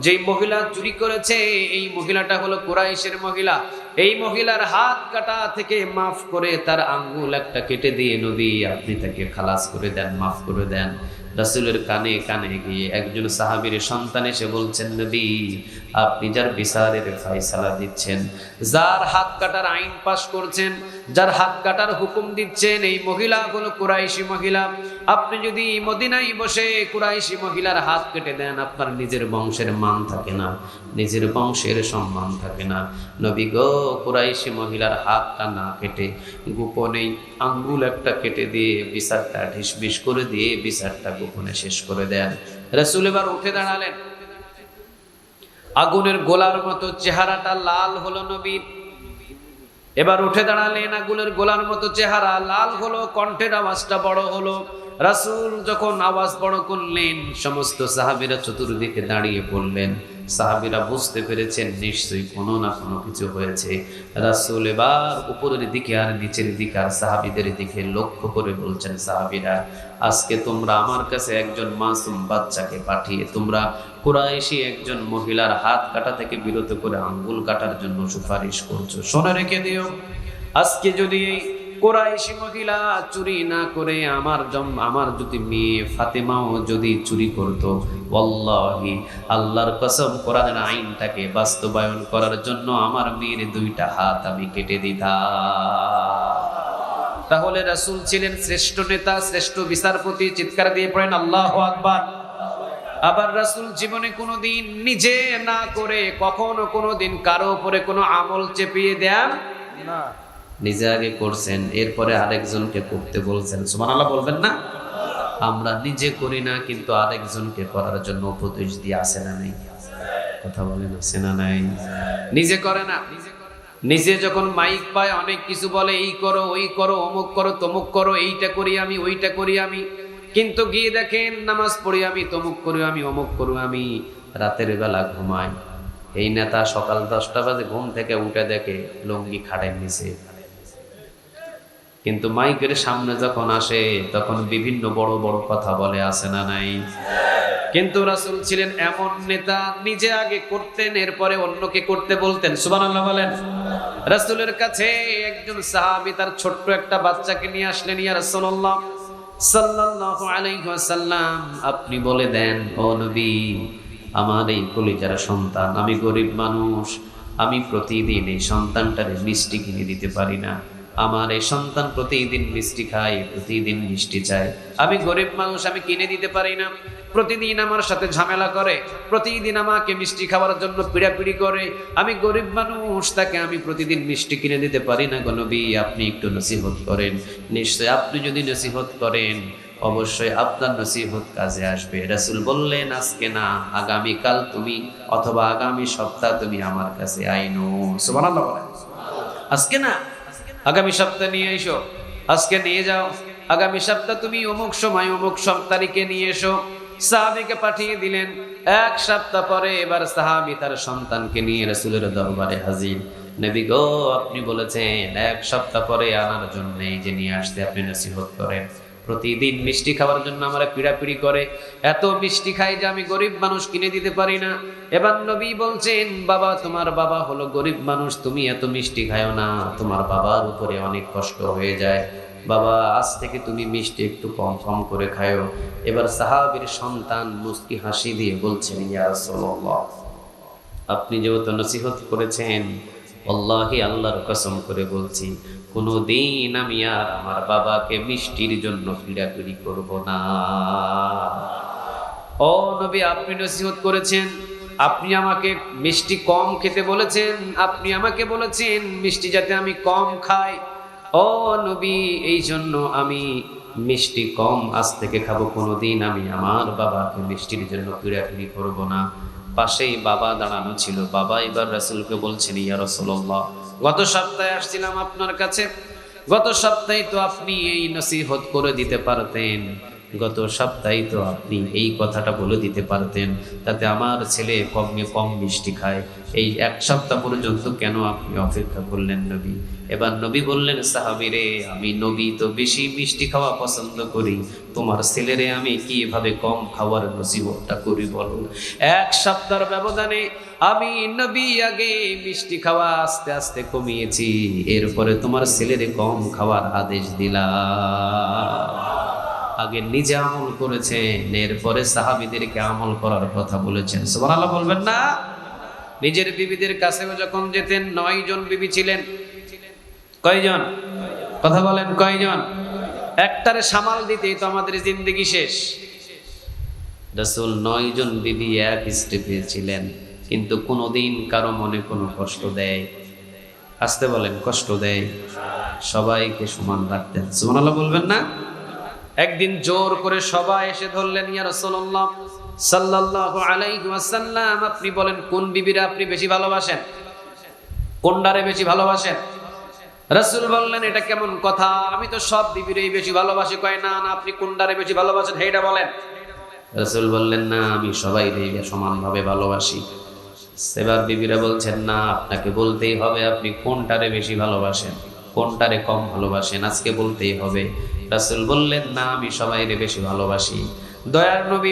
যেই মহিলা চুরি করেছে এই মহিলাটা হলো কুরাইশের মহিলা, এই মহিলার হাত কাটা থেকে মাফ করে তার আঙ্গুল একটা কেটে দিয়ে নবী আপনি তাকে খালাস করে দেন, মাফ করে দেন। রাসূলের কানে কানে গিয়ে একজন সাহাবীর সন্তান এসে বলছেন, নবী আপনি যার বিচারের ফয়সালা দিচ্ছেন, যার হাত কাটার আইন পাশ করছেন, যার হাত কাটার হুকুম দিচ্ছেন, এই মহিলা হলো কুরাইশি মহিলা। আপনি যদি মদিনায় বসে কুরাইশি মহিলার হাত কেটে দেন আপনার নিজের বংশের মান থাকে না, নিজের বংশের সম্মান থাকে না। নবী গো, কুরাইশি মহিলার হাতটা না কেটে গোপনে আঙ্গুল একটা কেটে দিয়ে বিচারটা ঢিসবিস করে দিয়ে বিচারটা গোপনে শেষ করে দেন। রাসূল এবার উঠে দাঁড়ালেন, আগুনের গোলার মতো চেহারাটা লাল হলো নবীর। এবার উঠে দাঁড়ালেন, আগুনের গোলার মতো চেহারা লাল হলো, কণ্ঠের আওয়াজটা বড় হলো। রাসূল যখন আওয়াজ বড় করলেন, সমস্ত সাহাবীরা চতুর্দিকে দাঁড়িয়ে পড়লেন। সাহাবীরা বুঝতে পেরেছেন নিশ্চয়ই কোনো না কোনো কিছু হয়েছে। রাসূল এবার উপরের দিকে আর নিচের দিকে আর সাহাবীদের দিকে লক্ষ্য করে বলছেন, সাহাবীরা, আজকে তোমরা আমার কাছে একজন মাসুম বাচ্চাকে পাঠিয়ে তোমরা কুরাইশি একজন মহিলার হাত কাটা থেকে বিরত করে আঙ্গুল কাটার জন্য সুপারিশ করছো। শুনে রেখে দিও, আজকে যদি কুরাইশি মহিলা চুরি না করে আমার যদি মেয়ে ফাতেমাও যদি চুরি করত, ওয়াল্লাহি আল্লাহর কসম কোরআনের আইনটাকে বাস্তবায়ন করার জন্য আমার মেয়ের দুইটা হাত আমি কেটে দিতাম। তাহলে রাসূল ছিলেন শ্রেষ্ঠ নেতা, শ্রেষ্ঠ বিচারপতি। চিৎকার দিয়ে পড়েন আল্লাহু আকবার। আবার রাসূল জীবনে কোনোদিন নিজে না করে কখনো কোনোদিন কারো উপরে কোনো আমল চেপিয়ে দেন না, নিজে আগে করছেন, এরপরে আরেকজনকে করতে বলছেন। সুবহানাল্লাহ বলবেন না? আমরা নিজে করি না, কিন্তু আরেকজনকে করার জন্য উপদেশ দিয়ে আসে না নাই? কথা বলেন, আছে না নাই? নিজে করে না, নিজে যখন মাইক পায় অনেক কিছু বলে, এই করো, ওই করো, অমুক করো, তমুক করো, এইটা করি আমি, ওইটা করি আমি, কিন্তু গিয়ে দেখেন নামাজ পড়ি আমি, তমুক করি আমি, অমুক করি আমি, রাতের বেলা ঘুমায়। এই নেতা সকাল 10টা বাজে ঘুম থেকে উঠে দেখে লুঙ্গি খাটের নিচে, কিন্তু মাইকের সামনে যখন আসে তখন বিভিন্ন বড় বড় কথা বলে, আছে না নাই? কিন্তু রাসূল ছিলেন এমন নেতা, নিজে আগে করতেন, এরপরে অন্যকে করতে বলতেন। সুবহানাল্লাহ বলেন। রাসূলের কাছে একজন সাহাবী তার ছোট্ট একটা বাচ্চাকে নিয়ে আসলেন। ইয়া রাসূলুল্লাহ সাল্লাল্লাহু আলাইহি ওয়াসাল্লাম, আপনি বলে দেন, ও নবী, আমার এই কলিজার সন্তান, আমি গরিব মানুষ, আমি প্রতিদিন এই সন্তানটারে মিষ্টি কিনে দিতে পারি না। আমার এই সন্তান প্রতিদিন মিষ্টি খায়, প্রতিদিন মিষ্টি চায়। আমি গরিব মানুষ, আমি কিনে দিতে পারি না। প্রতিদিন আমার সাথে ঝামেলা করে, প্রতিদিন আমাকে মিষ্টি খাওয়ার জন্য পিড়াপিড়ি করে। আমি গরিব মানুষ, তাকে আমি প্রতিদিন মিষ্টি কিনে দিতে পারি না। গো নবী, আপনি একটু নসিহত করেন। নিশ্চয় আপনি যদি নসিহত করেন, অবশ্যই আপনার নসিহত কাজে আসবে। রাসূল বললেন, আজকে না, আগামীকাল তুমি অথবা আগামী সপ্তাহ তুমি আমার কাছে আইনো। সুবহানাল্লাহ বলেন। আজকে না, আগামী সপ্তাহে নিয়ে এসো। আজকে নিয়ে যাও, আগামী সপ্তাহ তুমি অমুক সময় অমুক তারিখে নিয়ে এসো। সাহাবীকে পাঠিয়ে দিলেন। এক সপ্তাহ পরে এবার সাহাবী তার সন্তানকে নিয়ে রাসূলের দরবারে হাজির। নবী গো, আপনি বলেছেন এক সপ্তাহ পরে আনার জন্য, এই যে নিয়ে আসতে, আপনি নসিহত করেন। প্রতিদিন মিষ্টি খাওয়ার জন্য আমরা পিড়াপিড়ি করে, এত মিষ্টি খাই যে আমি গরিব মানুষ, কিনে দিতে পারি না। এবার নবী বলছেন, বাবা, তোমার বাবা হলো গরিব মানুষ, তুমি এত মিষ্টি খাও না, তোমার বাবার উপরে অনেক কষ্ট হয়ে যায়। বাবা, আজ থেকে তুমি মিষ্টি একটু কম কম করে খাও। এবার সাহাবীর সন্তান মুস্কি হাসি দিয়ে বলছেন, ইয়া রাসূলুল্লাহ, আপনি যেহেতু নসিহত করেছেন, আল্লাহি, আল্লাহর কসম করে বলছি, কোনোদিন আমি আর আমার বাবাকে মিষ্টির জন্য পিড়াপিড়ি করব না। ও নবী, আপনি নসিহত করেছেন, আপনি আমাকে মিষ্টি কম খেতে বলেছেন, আপনি আমাকে বলেছেন মিষ্টি যাতে আমি কম খাই। ও নবী, এই জন্য আমি মিষ্টি কম আজ থেকে খাবো, কোনোদিন আমি আমার বাবাকে মিষ্টির জন্য পিড়াপিড়ি করব না। পাশেই বাবা দাঁড়ানো ছিল। বাবা এবার রাসূলকে বলছেন, ইয়া রাসূলুল্লাহ, গত সপ্তাহে আসছিলাম আপনার কাছে, গত সপ্তাহে তো আপনি এই নসিহত করে দিতে পারতেন, গত সপ্তাহে তো আপনি এই কথাটা বলে দিতে পারতেন, তাতে আমার ছেলে কম মিষ্টি খায়। এই এক সপ্তাহ পর্যন্ত কেন আপনি অপেক্ষা করলেন নবী? এবার নবী বললেন, সাহাবীরে, আমি নবী তো বেশি মিষ্টি খাওয়া পছন্দ করি, তোমার ছেলেরে আমি কিভাবে কম খাওয়ার নসিহতটা করি বলো? এক সপ্তাহের ব্যবধানে আমি নবী আগে মিষ্টি খাওয়া আস্তে আস্তে কমিয়েছি, এরপরে তোমার ছেলেরে কম খাওয়ার আদেশ দিলাম। আগে নিজে আমল করেছেন, এরপরে সাহাবীদেরকে আমল করার কথা বলেছেন। সুবহানাল্লাহ বলবেন না? নিজের বিবিদের কাছেও যখন যেতেন, 9 জন বিবি ছিলেন। কয়জন? কথা বলেন, কয়জন? একটারে সামাল দিতেই তো আমাদের জিন্দেগি শেষ। রাসূল 9 জন বিবি এক স্টেপে ছিলেন, কিন্তু কোনোদিন কারো মনে কোনো কষ্ট দেয়? আসতে বলেন, কষ্ট দেয়? সবাইকে সমান রাখতেন। সুবহানাল্লাহ বলবেন না? একদিন জোর করে সবাই এসে ধরলেন, ইয়া রাসূলুল্লাহ সাল্লাল্লাহু আলাইহি ওয়াসাল্লাম, আপনি বলেন কোন বিবিরা আপনি বেশি ভালোবাসেন, কোনটারে বেশি ভালোবাসেন? রাসূল বললেন, এটা কেমন কথা? আমি তো সব বিবিরই বেশি ভালোবাসি। কয়, না না, আপনি কোনটারে বেশি ভালোবাসেন এইটা বলেন। রাসূল বললেন, না, আমি সবাইকেই সমানভাবে ভালোবাসি। সেবার বিবিরা বলছেন, না, আপনাকে বলতেই হবে আপনি কোনটারে বেশি ভালোবাসেন, কোনটারে কম ভালোবাসেন, আজকে বলতেই হবে। রাসূল বললেন, না, আমি সবাইরে বেশি ভালোবাসি। দয়ার নবী,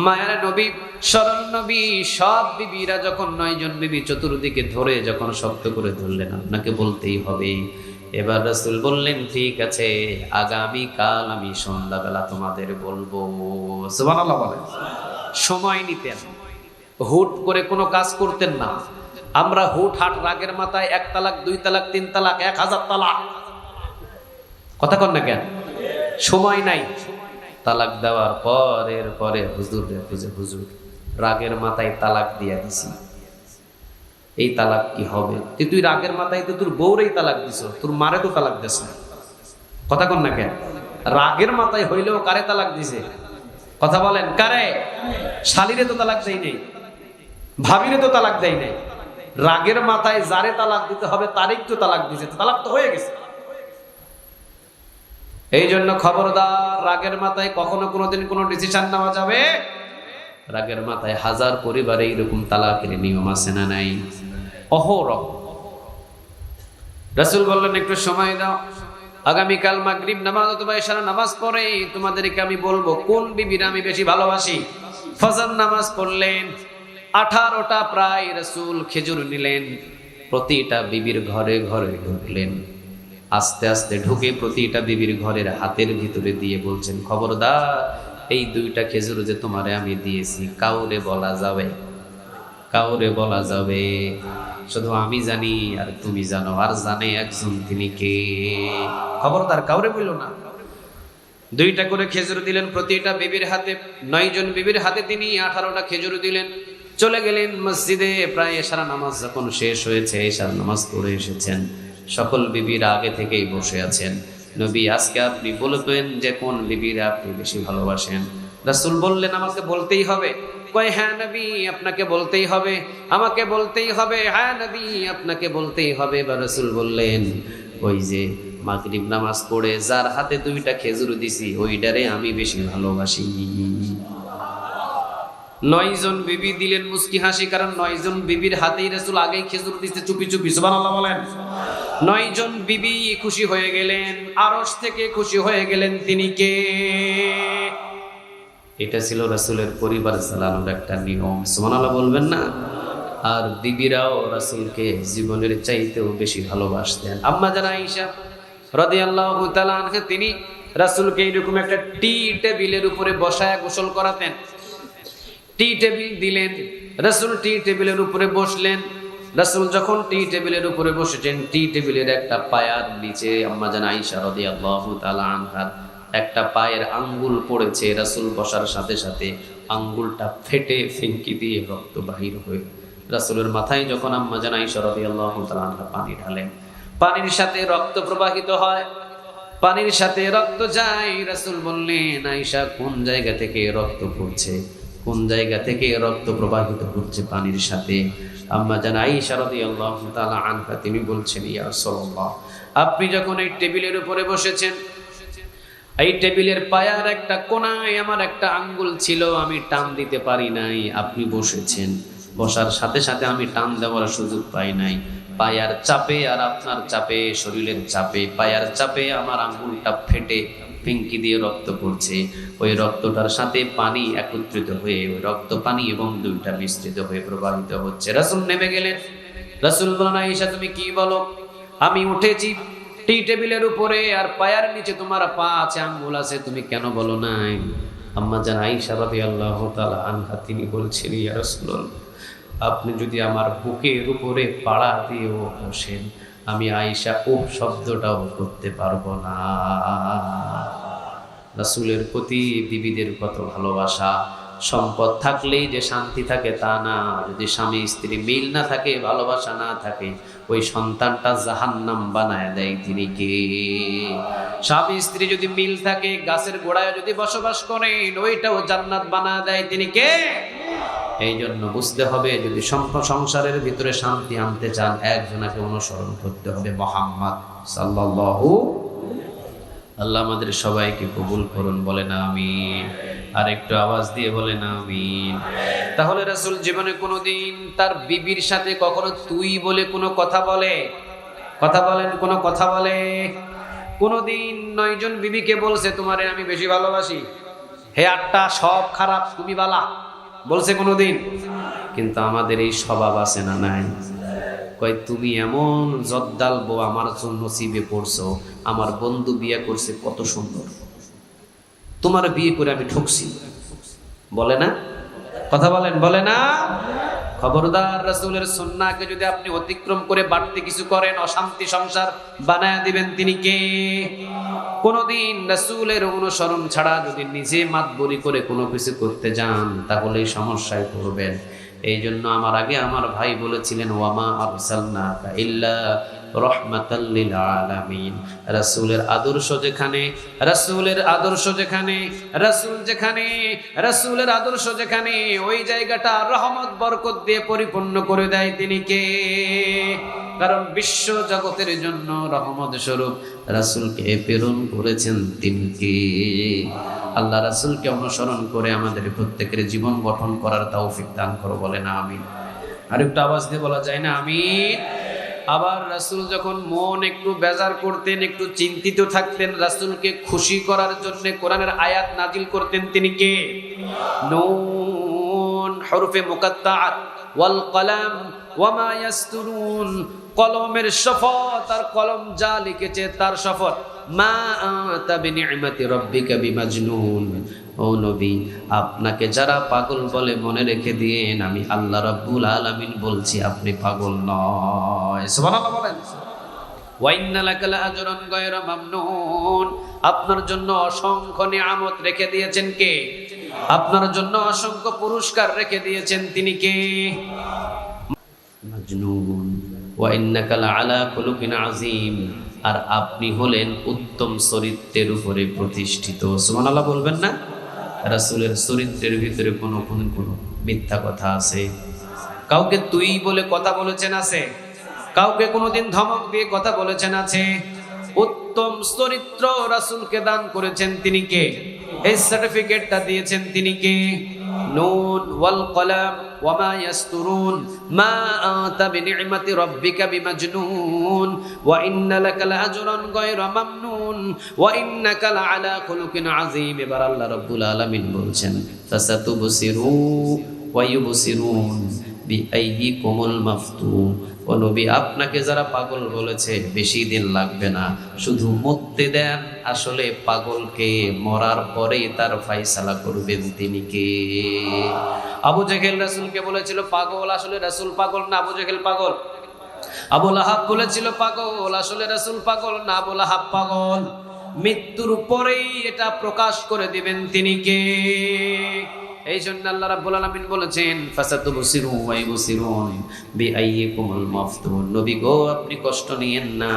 মায়ার নবী, সরল নবী সব বিবিরা যখন 9 জন বিবি চতুর্দিকে ধরে যখন শক্ত করে ধরলেন, আপনাকে বলতেই হবে। এবার রাসূল বললেন, ঠিক আছে, আগামী কাল আমি সন্ধ্যাবেলা তোমাদের বলবো। সুবহানাল্লাহ বলেন। সময় নিতেন, হুট করে কোনো কাজ করতেন না। আমরা হুট হাট রাগের মাথায় 1 তালাক 2 তালাক 3 তালাক 1000 তালাক, কথা কন না কেন? সময় নাই। তালাক দেওয়ার পর এরপরে হুজুর খুঁজে, হুজুর রাগের মাথায় তালাক দিয়া দিছি, এই তালাক কি হবে? তুই রাগের মাথায় তো তোর বউরেই তালাক দিছ, তোর মারে তো তালাক দিস না, কথা কন না কেন? রাগের মাথায় হইলেও কারে তালাক দিছে? কথা বলেন, কারে? শালিরে তো তালাক দেয় নাই, ভাবিরে তো তালাক দেয় নাই। রাগের মাথায় যারে তালাক দিতে হবে তারই তো তালাক দিছে, তালাক তো হয়ে গেছে। এই জন্য খবরদার, রাগের মাথায় কখনো কোনোদিন কোনো ডিসিশন নেওয়া যাবে। রাগের মাথায় 1000 পরিবারে এইরকম তালাকের নিয়ম আছে না নাই? অহরহ। রাসূল বললেন, একটু সময় দাও, আগামীকাল মাগরিব নামাজ অথবা ইশার নামাজ পড়ে তোমাদেরকে আমি বলবো কোন বিবিরা আমি বেশি ভালোবাসি। ফজর নামাজ পড়লেন, 18টা প্রায় রাসূল খেজুর নিলেন, প্রতিটা বিবির ঘরে ঘরে ঢুকলেন। আস্তে আস্তে ঢুকে প্রতিটা বিবির ঘরের হাতের ভিতরে দিয়ে বলছেন, খবরদার, এই 2টা খেজুর যে তোমারে আমি দিয়েছি কাউরে বলা যাবে, কাউরে বলা যাবে, শুধু আমি জানি আর তুমি জানো, আর জানে একজন, তিনি কে? খবরদার কাউরে বললো না। 2টা করে খেজুর দিলেন প্রতিটা বিবির হাতে, 9 জন বিবির হাতে তিনি 18টা খেজুর দিলেন। চলে গেলেন মসজিদে। প্রায় এশার নামাজ যখন শেষ হয়েছে, এশার নামাজ পড়ে এসেছেন, সকল বিবিরা আগে থেকেই বসে আছেন। নবী, আজকে আপনি বলবেন যে কোন বিবিরা আপনি বেশি ভালোবাসেন। রাসূল বললেন, আমাকে বলতেই হবে। কয়, হ্যাঁ নবী, আপনাকে বলতেই হবে, আমাকে বলতেই হবে। হ্যাঁ নবী, আপনাকে বলতেই হবে। বা রাসূল বললেন, ওই যে মাগরিব নামাজ পড়ে যার হাতে 2টা খেজুর দিছি ওইটারে আমি বেশি ভালোবাসি। 9 জন বিবি দিলেন মুস্কি হাসি, কারণ 9 জন বিবির হাতেই রাসূল আগেই খেজুর দিতে চুপি চুপি। সুবহানাল্লাহ বলেন। 9 জন বিবি খুশি হয়ে গেলেন, আরশ থেকে খুশি হয়ে গেলেন। তিনি কে? এটা ছিল রাসূলের পরিবার চালানোর একটা নিয়ম। সুবহানাল্লাহ বলবেন না? আর বিবিরাও রাসূলকে জীবনের চাইতেও বেশি ভালোবাসতেন। আম্মা জান আয়েশা রাদিয়াল্লাহু তাআলা আনহা, তিনি রাসূলকে এরকম একটা টি টেবিলের উপরে বসায় গোসল করাতেন। টি টেবিল দিলেন, রাসূল টি টেবিলের উপরে বসলেন। রাসূল যখন টি টেবিলের উপরে বসেছেন, টি টেবিলের একটা পায়ার নিচে আম্মা জান আয়েশা রাদিয়াল্লাহু তাআলা আনহার একটা পায়ের আঙ্গুল পড়েছে। রাসূল বসার সাথে সাথে আঙ্গুলটা ফেটে ফেঙ্কি দিয়ে রক্ত বাহির হয়ে রাসূলের মাথায় যখন আম্মা জান আয়েশা রাদিয়াল্লাহু তাআলা আনহা পানি ঢালেন, পানির সাথে রক্ত প্রবাহিত হয়, পানির সাথে রক্ত যায়। রাসূল বললেন, আয়েশা, কোন জায়গা থেকে রক্ত পড়ছে, কোন জায়গা থেকে রক্ত প্রবাহিত হচ্ছে পানির সাথে? আম্মা জান আয়েশা রাদিয়াল্লাহু তাআলা আনহা তিনি বলছেন, ইয়া রাসূলুল্লাহ, আপনি যখন এই টেবিলের উপরে বসেছেন, এই টেবিলের পায়ার একটা কোণায় আমার একটা আঙ্গুল ছিল, আমি টান দিতে পারি নাই। আপনি বসেছেন, বসার সাথে সাথে আমি টান দেওয়ার সুযোগ পাই নাই। পায়ার চাপে আর আপনার চাপে, শরীরের চাপে, পায়ার চাপে আমার আঙ্গুলটা ফেটে পিঙ্কি দিয়ে রক্ত পড়ছে। ওই রক্তটার সাথে পানি একত্রিত হয়ে ওই রক্ত পানি এবং 2টা মিশ্রিত হয়ে প্রবাহিত হচ্ছে। রাসূল নেমে গেলেন। রাসূল বলেন, আয়েশা, তুমি কি বলো? আমি উঠেছি টি টেবিলের উপরে, আর পায়ার নিচে তোমার পা আছে, আঙ্গুল আছে, তুমি কেন বলো নাই? আম্মা জান আয়েশা রাদিয়াল্লাহু তাআলা আনহা তিনি বলছেন, ইয়া রাসূলুল্লাহ, আপনি যদি আমার বুকের উপরে পাড়া দিয়েও বসেন, আমি আয়েশা ও শব্দটাও করতে পারবো না। রাসূলের প্রতি বিবিদের কত ভালোবাসা। সম্পদ থাকলেই যে শান্তি থাকে তা না। যদি স্বামী স্ত্রী মিল না থাকে, ভালোবাসা না থাকে, ওই সন্তানটা জাহান্নাম বানায় দেয়। তিনি কে? স্বামী স্ত্রী যদি মিল থাকে, গাছের গোড়ায় যদি বসবাস করেন, ওইটাও জান্নাত বানায় দেয়। তিনি কে? এই জন্য বুঝতে হবে, যদি সংসারের ভিতরে শান্তি আনতে চান একজনকে অনুসরণ করতে হবে, মুহাম্মদ সাল্লাল্লাহু। আল্লাহ আমাদের সবাইকে কবুল করুন, বলেন আমিন। আর একটু আওয়াজ দিয়ে বলেন আমিন। তাহলে রাসূল জীবনে কোনোদিন তার বিবির সাথে কখনো তুই বলে কোনো কথা বলে? কথা বলেন, কোনো কথা বলে? কোনোদিন 9 জন বিবিকে বলছে তোমারে আমি বেশি ভালোবাসি, হে 8টা সব খারাপ তুমি বালা, বলছে কোনোদিন? কিন্তু আমাদের এই স্বভাব আছে না নাই? কয় তুমি এমন জদ্দাল বউ আমার জন্য নসিবে পড়ছো, আমার বন্ধু বিয়ে করছে কত সুন্দর, তোমার বিয়ে করে আমি ঠকছি, বলে না? কথা বলেন, বলে না? খবরদার, রাসূলের সুন্নাহকে যদি আপনি অতিক্রম করে বাড়তি কিছু করেন, অশান্তি সংসার বানায় দিবেন। তিনি কে? কোনদিন রাসূলের অনুসরণ ছাড়া যদি নিজে মাতবরি করে কোনো কিছু করতে যান তাহলে সমস্যায় পড়বেন। এই জন্য আমার আগে আমার ভাই বলেছিলেন, ওয়ামা আরসালনাকা ইল্লা রাহমাতাল লিল আলামিন। রাসূলের আদর্শ যেখানে, রাসূলের আদর্শ যেখানে, রাসূলের আদর্শ যেখানে, ওই জায়গাটা রহমত বরকত দিয়ে পরিপূর্ণ করে দেয়। তিনি কে? কারণ বিশ্ব জগতের জন্য রহমত স্বরূপ রাসূলকে প্রেরণ করেছেন। তিনি কে? আল্লাহ রাসূলকে অনুসরণ করে আমাদের প্রত্যেকের জীবন গঠন করার তৌফিক দান করো, বলেন আমিন। আর একটু আওয়াজ দিয়ে বলা যায় না আমিন? আবার রাসূল যখন মন একটু বেজার করতেন, একটু চিন্তিত থাকতেন, রাসূলকে খুশি করার জন্য কোরআনের আয়াত নাজিল করতেন। তিনি কে? নুন হরফে মুকাত্তাআত ওয়াল কলাম ওয়ামা ইয়াসতুরুন, কলমের শপথ, আর কলম যা লিখেছে তার শপথ। মা আতা বিনি'মাতি রাব্বিকা বিমাজনুন, ও নবী আপনাকে যারা পাগল বলে মনে রেখে দিয়েন, আমি আল্লাহ রাব্বুল আলামিন বলছি আপনি পাগল নয়। সুবহানাল্লাহ বলেন। ওয়া ইন্না লাকা লাআজরান গায়রা মামনুন, আপনার জন্য অসংখ্য নিয়ামত রেখে দিয়েছেন কে? আপনার জন্য অসংখ্য পুরস্কার রেখে দিয়েছেন। তিনি কে? মাজনুন। ওয়া ইন্নাকা লাআলা খুলুকিন আযীম, আর আপনি হলেন উত্তম চরিত্রের উপরে প্রতিষ্ঠিত। সুবহানাল্লাহ বলবেন না? রাসূলের চরিত্রের ভিতরে কোনো মিথ্যা কথা আছে? কাউকে তুই বলে কথা বলেছেন আছে? কাউকে কোনোদিন ধমক দিয়ে কথা বলেছেন আছে? উত্তম চরিত্র রাসূলকে দান করেছেন। তিনি কে? এই সার্টিফিকেটটা দিয়েছেন। তিনি কে? নুন ওয়াল কলাম ওয়ামা ইয়াসতুরুন, মা আতা বিনি'মাতি রাব্বিকা বিমাজনুন, ওয়া ইন্না লাকা লাআজরান গায়রা মামনুন, ওয়া ইন্নাকা লাআলা খুলুকিন আযীম। এবার আল্লাহ রাব্বুল আলামিন বলছেন, ফাসাতুবসিরু ওয়া ইউবসিরুন বিআইয়িকুমুল মাফতুন। ও নবী আপনাকে যারা পাগল বলেছে বেশি দিন লাগবে না, শুধু মরতে দেন। আসলে পাগলকে মরার পরেই তার ফায়সালা করবেন। তিনি কে? আবু জেহেল রাসূলকে বলেছিল পাগল, আসলে রাসূল পাগল না, আবু জেহেল পাগল। আবু লাহাব বলেছিল পাগল, আসলে রাসূল পাগল না, আবু লাহাব পাগল। মৃত্যুর পরেই এটা প্রকাশ করে দিবেন। তিনি কে? এই জন্য আল্লাহ রাব্বুল আলামিন বলেছেন, ফাসাতুবসিরু ওয়া ইউবসিরুন বিআইয়িকুমুল মাফতুন। নবী গো আপনি কষ্ট নিয়েন না,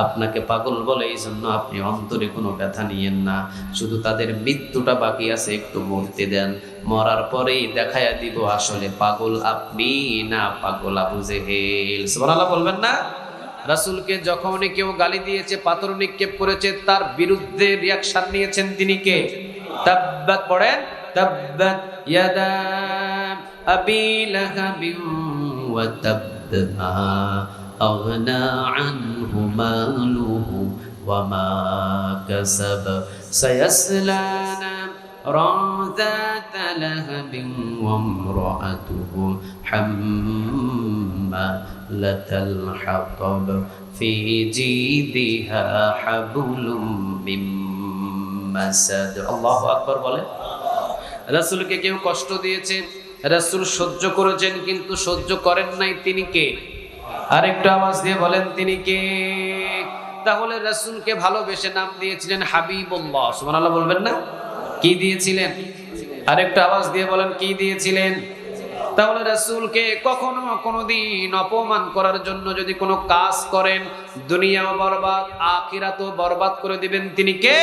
আপনাকে পাগল বলে এই জন্য আপনি অন্তরে কোনো ব্যথা নিয়েন না, শুধু তাদের মৃত্যুটা বাকি আছে, একটু মরতে দেন। মরার পরেই দেখায়া দিব আসলে পাগল আপনি না পাগল আবু জেহেল। সুবহানাল্লাহ বলবেন না? রাসূলকে যখনই কেউ গালি দিয়েছে, পাথর নিক্ষেপ করেছে, তার বিরুদ্ধে রিয়াকশন নিয়েছেন। তিনি কে? তাব্বাত পড়েন, تبت يدا أبي لهب وتب ما أغنى عنه ماله وما كسب سيصلى نارا ذات لهب وامرأته حمالة الحطب في جيدها حبل من مسد। الله أكبر বলে। রাসূলকে কেউ কষ্ট দিয়েছে, রাসূল সহ্য করেছেন, কিন্তু সহ্য করেন নাই। তিনি কে? আরেকটু আওয়াজ দিয়ে বলেন তিনি কে? তাহলে রাসূলকে ভালোবেসে নাম দিয়েছিলেন হাবিবুল্লাহ। সুবহানাল্লাহ বলবেন না? কি দিয়েছিলেন? আরেকটু আওয়াজ দিয়ে বলেন কি দিয়েছিলেন? তাহলে রাসূলকে কখনো কোনোদিন অপমান করার জন্য যদি কোনো কাজ করেন, দুনিয়াও বরবাদ আখিরাতও বরবাদ করে দিবেন তিনি কে?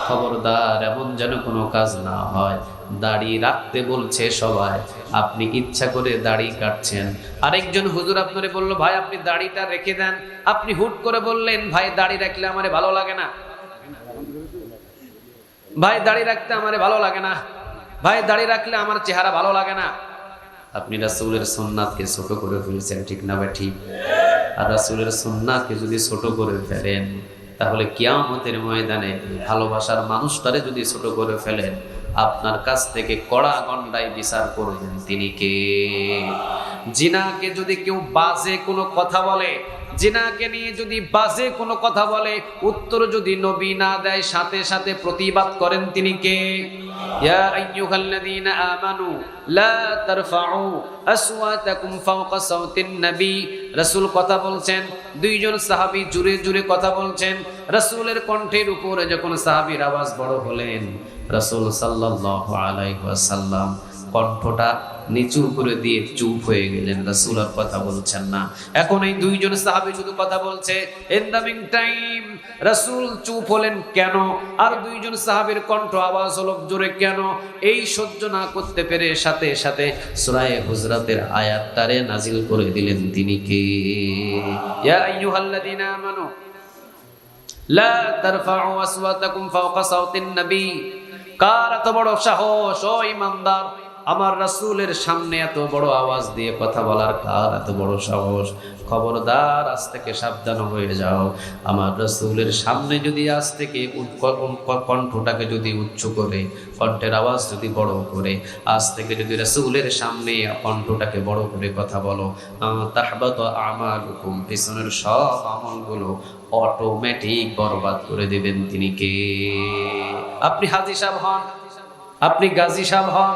খবরদার এমন যেন কোনো কাজ না হয়। দাড়ি রাখতে বলছে সবাই, আপনি ইচ্ছা করে দাড়ি কাটছেন। আরেকজন হুজুর আপনারে বলল, ভাই আপনি দাড়িটা রেখে দেন। আপনি হুট করে বললেন, ভাই দাড়ি রাখলে আমারে ভালো লাগে না, ভাই দাড়ি রাখতে আমারে ভালো লাগে না, ভাই দাড়ি রাখলে আমার চেহারা ভালো লাগে না। আপনি রাসূলের সুন্নাতকে ছোট করে ফেলেছেন, ঠিক না ভাই? ঠিক। আর রাসূলের সুন্নাতকে যদি ছোট করে ফেলেন, তাহলে কিয়ামতের ময়দানে ভালোবাসার মানুষটারে যদি ছোট করে ফেলেন, আপনার কাছ থেকে কড়া গন্ডায় বিচার করবেন তিনি কে? জিনাকে যদি কেউ বাজে কোনো কথা বলে, জিনাকে নিয়ে যদি বাজে কোনো কথা বলে, উত্তর যদি নবী না দেয়, সাথে সাথে প্রতিবাদ করেন তিনি কে? ইয়া আইয়ুহাল্লাযীনা আমানু লা তারফাউ আসওয়াতাকুম ফাওকা সাওতিন নবী। রাসূল কথা বলছেন, দুইজন সাহাবী জোরে জোরে কথা বলছেন। রাসূলের কণ্ঠের উপরে যখন সাহাবীর আওয়াজ বড় হলেন, রাসূল সাল্লাল্লাহু আলাইহি ওয়াসাল্লাম কণ্ঠটা নিচু করে দিয়ে চুপ হয়ে গেলেন। রাসূল আর কথা বলছেন না। এখন এই দুইজন সাহাবী শুধু কথা বলছে। ইন দ্য মিন টাইম রাসূল চুপ হলেন কেন? আর দুইজন সাহাবীর কণ্ঠ আওয়াজ হলো জোরে কেন? এই সহ্য না করতে পেরে সাথে সাথে সূরা হুজরাতের আয়াতটারে নাজিল করে দিলেন তিনি কে? ইয়া আইয়ুহাল্লাযীনা আমানু লা তারফাউ আসওয়াতাকুম ফাওকা সাওতিন নবী। কার এত বড় সাহস ও ইমানদার, আমার রাসূলের সামনে এত বড় আওয়াজ দিয়ে কথা বলার? কার এত বড় সাহস? খবরদার, আজ থেকে সাবধান হয়ে যাও। আমার রাসূলের সামনে যদি আজ থেকে কণ্ঠটাকে যদি উচ্চ করে, কণ্ঠের আওয়াজ যদি বড় করে, আজ থেকে যদি রাসূলের সামনে কণ্ঠটাকে বড় করে কথা বলো, তাহবাতু আমালুকুম, পিছনের সব আমলগুলো অটোমেটিক বরবাদ করে দিবেন তিনি কে? আপনি হাজী সাহেব হন, আপনি গাজী সাহেব হন,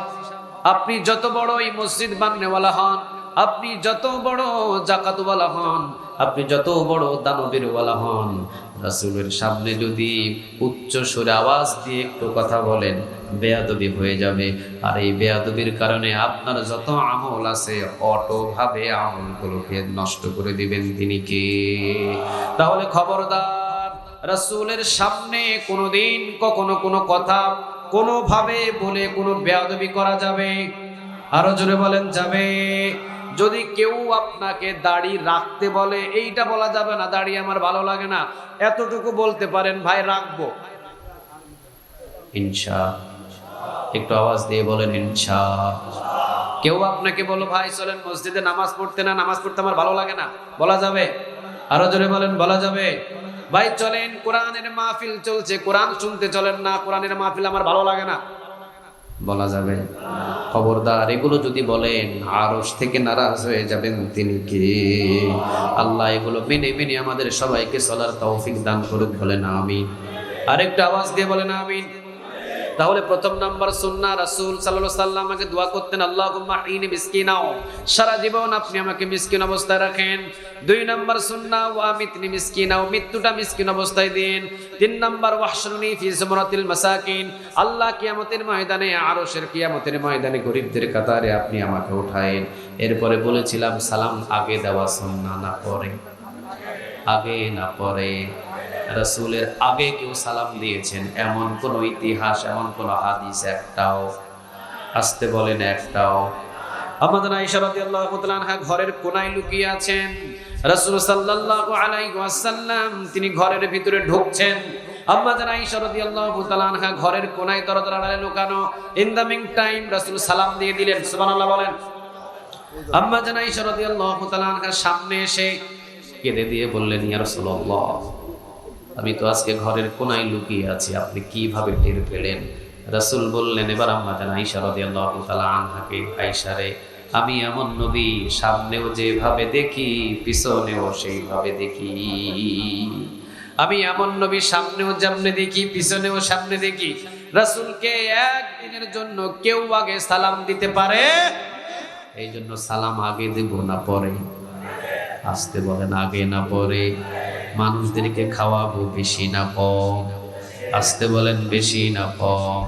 আপনি যত বড়ই মসজিদ বানানেওয়ালা হন, আপনি যত বড় জাকাতওয়ালা হন, আপনি যত বড় দানবীরওয়ালা হন, রাসূলের সামনে যদি উচ্চ সুরে আওয়াজ দিয়ে একটু কথা বলেন, বেয়াদবি হয়ে যাবে। আর এই বেয়াদবির কারণে আপনার যত আমল আছে অটোভাবে আমলগুলোকে নষ্ট করে দিবেন তিনি কে? তাহলে খবরদার, রাসূলের সামনে কোনোদিন কখনো কোনো কথা কোনোভাবে বলে কোনো বেয়াদবি করা যাবে? আরো জোরে বলেন, যাবে? যদি কেউ আপনাকে দাড়ি রাখতে বলে, এইটা বলা যাবে না, দাড়ি আমার ভালো লাগে না, এতটুকু বলতে পারেন, ভাই রাখবো ইনশাআল্লাহ। একটু আওয়াজ দিয়ে বলেন ইনশাআল্লাহ। কেউ আপনাকে বলো, ভাই চলেন মসজিদে নামাজ পড়তে, না নামাজ পড়তে আমার ভালো লাগে না, বলা যাবে? আরো জোরে বলেন, বলা যাবে? ভাই চলেন কোরআনের মাহফিল চলছে, কোরআন শুনতে চলেন না, কোরআনের মাহফিল আমার ভালো লাগে না, বলা যাবে? খবরদার, এগুলো যদি বলেন আরশ থেকে নারাজ হয়ে যাবেন তিনি কে? আল্লাহ এগুলো মেনে মেনে আমাদের সবাইকে চলার তৌফিক দান করুন, বলেন আমিন। আরেকটা আওয়াজ দিয়ে বলেন আমিন। তাহলে প্রথম নাম্বার সুন্নাহ, রাসূল সাল্লাল্লাহু আলাইহি ওয়াসাল্লাম আমাকে দোয়া করতেন, আল্লাহুম্মা ইনি মিসকিনাও, সারা জীবন আপনি আমাকে মিসকিন অবস্থায় রাখেন। 2 নাম্বার সুন্নাহ, ওয়া মিতনি মিসকিনাও, মৃত্যুটা মিসকিন অবস্থায় দিন। 3 নাম্বার, ওয়াহশুরনি ফি যুমরাতিল মাসাকিন, আল্লাহ কিয়ামতের ময়দানে, আরশের কিয়ামতের ময়দানে গরিবদের কাতারে আপনি আমাকে উঠায়েন। এরপরে বলেছিলাম সালাম আগে দেওয়া সুন্নাহ, না পরে? আগে না পরে? রাসূলের আগে কেউ সালাম দিয়েছেন এমন কোন ইতিহাস, এমন কোন হাদিস একটাও? আসতে বলেন, একটাও? আমাদের আয়েশা রাদিয়াল্লাহু তাআলা আনহা ঘরের কোনায় লুকিয়ে আছেন। রাসূল সাল্লাল্লাহু আলাইহি ওয়াসাল্লাম তিনি ঘরের ভিতরে ঢুকছেন। আমাদের আয়েশা রাদিয়াল্লাহু তাআলা আনহা ঘরের কোনায় দরজার আড়ালে লুকানো। ইন দ্য মিন টাইম রাসূল সালাম দিয়ে দিলেন, সুবহানাল্লাহ বলেন। আমাদের আয়েশা রাদিয়াল্লাহু তাআলা আনহা সামনে এসে কেঁদে দিয়ে বললেন, ইয়া রাসূলুল্লাহ, আমি তো আজকে ঘরের কোনায় লুকিয়ে আছি, আপনি কিভাবে টের পেলেন? রাসূল বললেন, এবার আম্মা জান আয়েশা রাদিয়াল্লাহু তাআলা আনহাকে, আয়েশা রে, আমি এমন নবী সামনেও যেভাবে দেখি পিছনেও সেইভাবে দেখি। আমি এমন নবী সামনেও যেমনে দেখি পিছনেও সামনে দেখি। রাসূলকে একদিনের জন্য কেউ আগে সালাম দিতে পারে? এই জন্য সালাম আগে দেব না পরে? আসতে বলেন, আগে না পরে? মানুষদেরকে খাওয়াবো বেশি না কম? আসতে বলেন, বেশি না কম?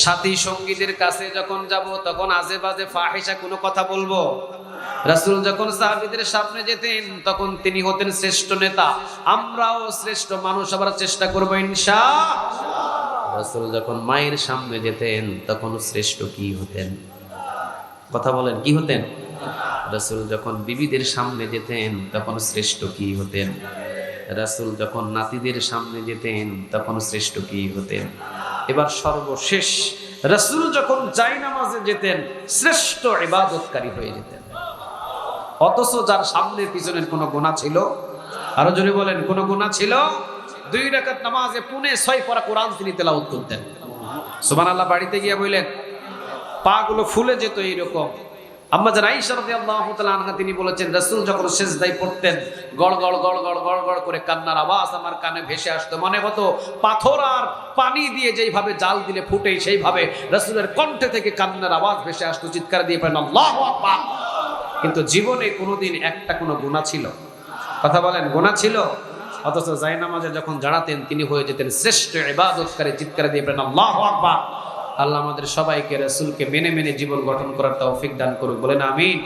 সাথী সঙ্গীদের কাছে যখন যাব তখন আজে বাজে ফাহিশা কোনো কথা বলবো? রাসূল যখন সাহাবীদের সামনে যেতেন তখন তিনি হতেন শ্রেষ্ঠ নেতা, আমরাও শ্রেষ্ঠ মানুষ হবার চেষ্টা করব ইনশাআল্লাহ। রাসূল যখন মায়ের সামনে যেতেন তখন শ্রেষ্ঠ কি হতেন? কথা বলেন, কি হতেন? রাসূল যখন বিবিদের সামনে যেতেন তখন শ্রেষ্ঠ কি হতেন? রাসূল যখন নাতিদের সামনে যেতেন তখন শ্রেষ্ঠ কি হতেন? এবার সর্বশেষ রাসূল যখন জায়নামাজে যেতেন শ্রেষ্ঠ ইবাদতকারী হয়ে যেতেন। অথচ যার সামনের পিছনের কোনো গুনাহ ছিল? আরো জোরে বলেন, কোনো গুনাহ ছিল? 2 রাকাত নামাজে পুনে 6 পারা কোরআন তিনি তেলাওয়াত করতেন। সুবহানাল্লাহ। বাড়িতে গিয়ে বললেন পা গুলো ফুলে যেত এইরকম। আম্মা জান আয়েশা রাদিয়াল্লাহু তাআলা আনহা তিনি বলেছেন রাসূল যখন সিজদায় পড়তেন গড় গড় গড় গড় গড় গড় করে কান্নার আওয়াজ আমার কানে ভেসে আসতো। মনে হতো পাথর আর পানি দিয়ে যেইভাবে জাল দিলে ফুটে সেইভাবে রাসূলের কণ্ঠে থেকে কান্নার আওয়াজ ভেসে আসতো। চিৎকার দিয়ে পড়েন আল্লাহু আকবার। কিন্তু জীবনে কোনোদিন একটা কোনো গুনাহ ছিল? কথা বলেন, গুনাহ ছিল? অথচ জায়নামাজে যখন দাঁড়াতেন তিনি হয়ে যেতেন শ্রেষ্ঠ ইবাদতকারী। চিৎকার দিয়ে পড়েন আল্লাহু আকবার। আল্লাহ আমাদের সবাইকে রাসূলকে মেনে মেনে জীবন গঠন করার তৌফিক দান করুক, বলেন আমিন।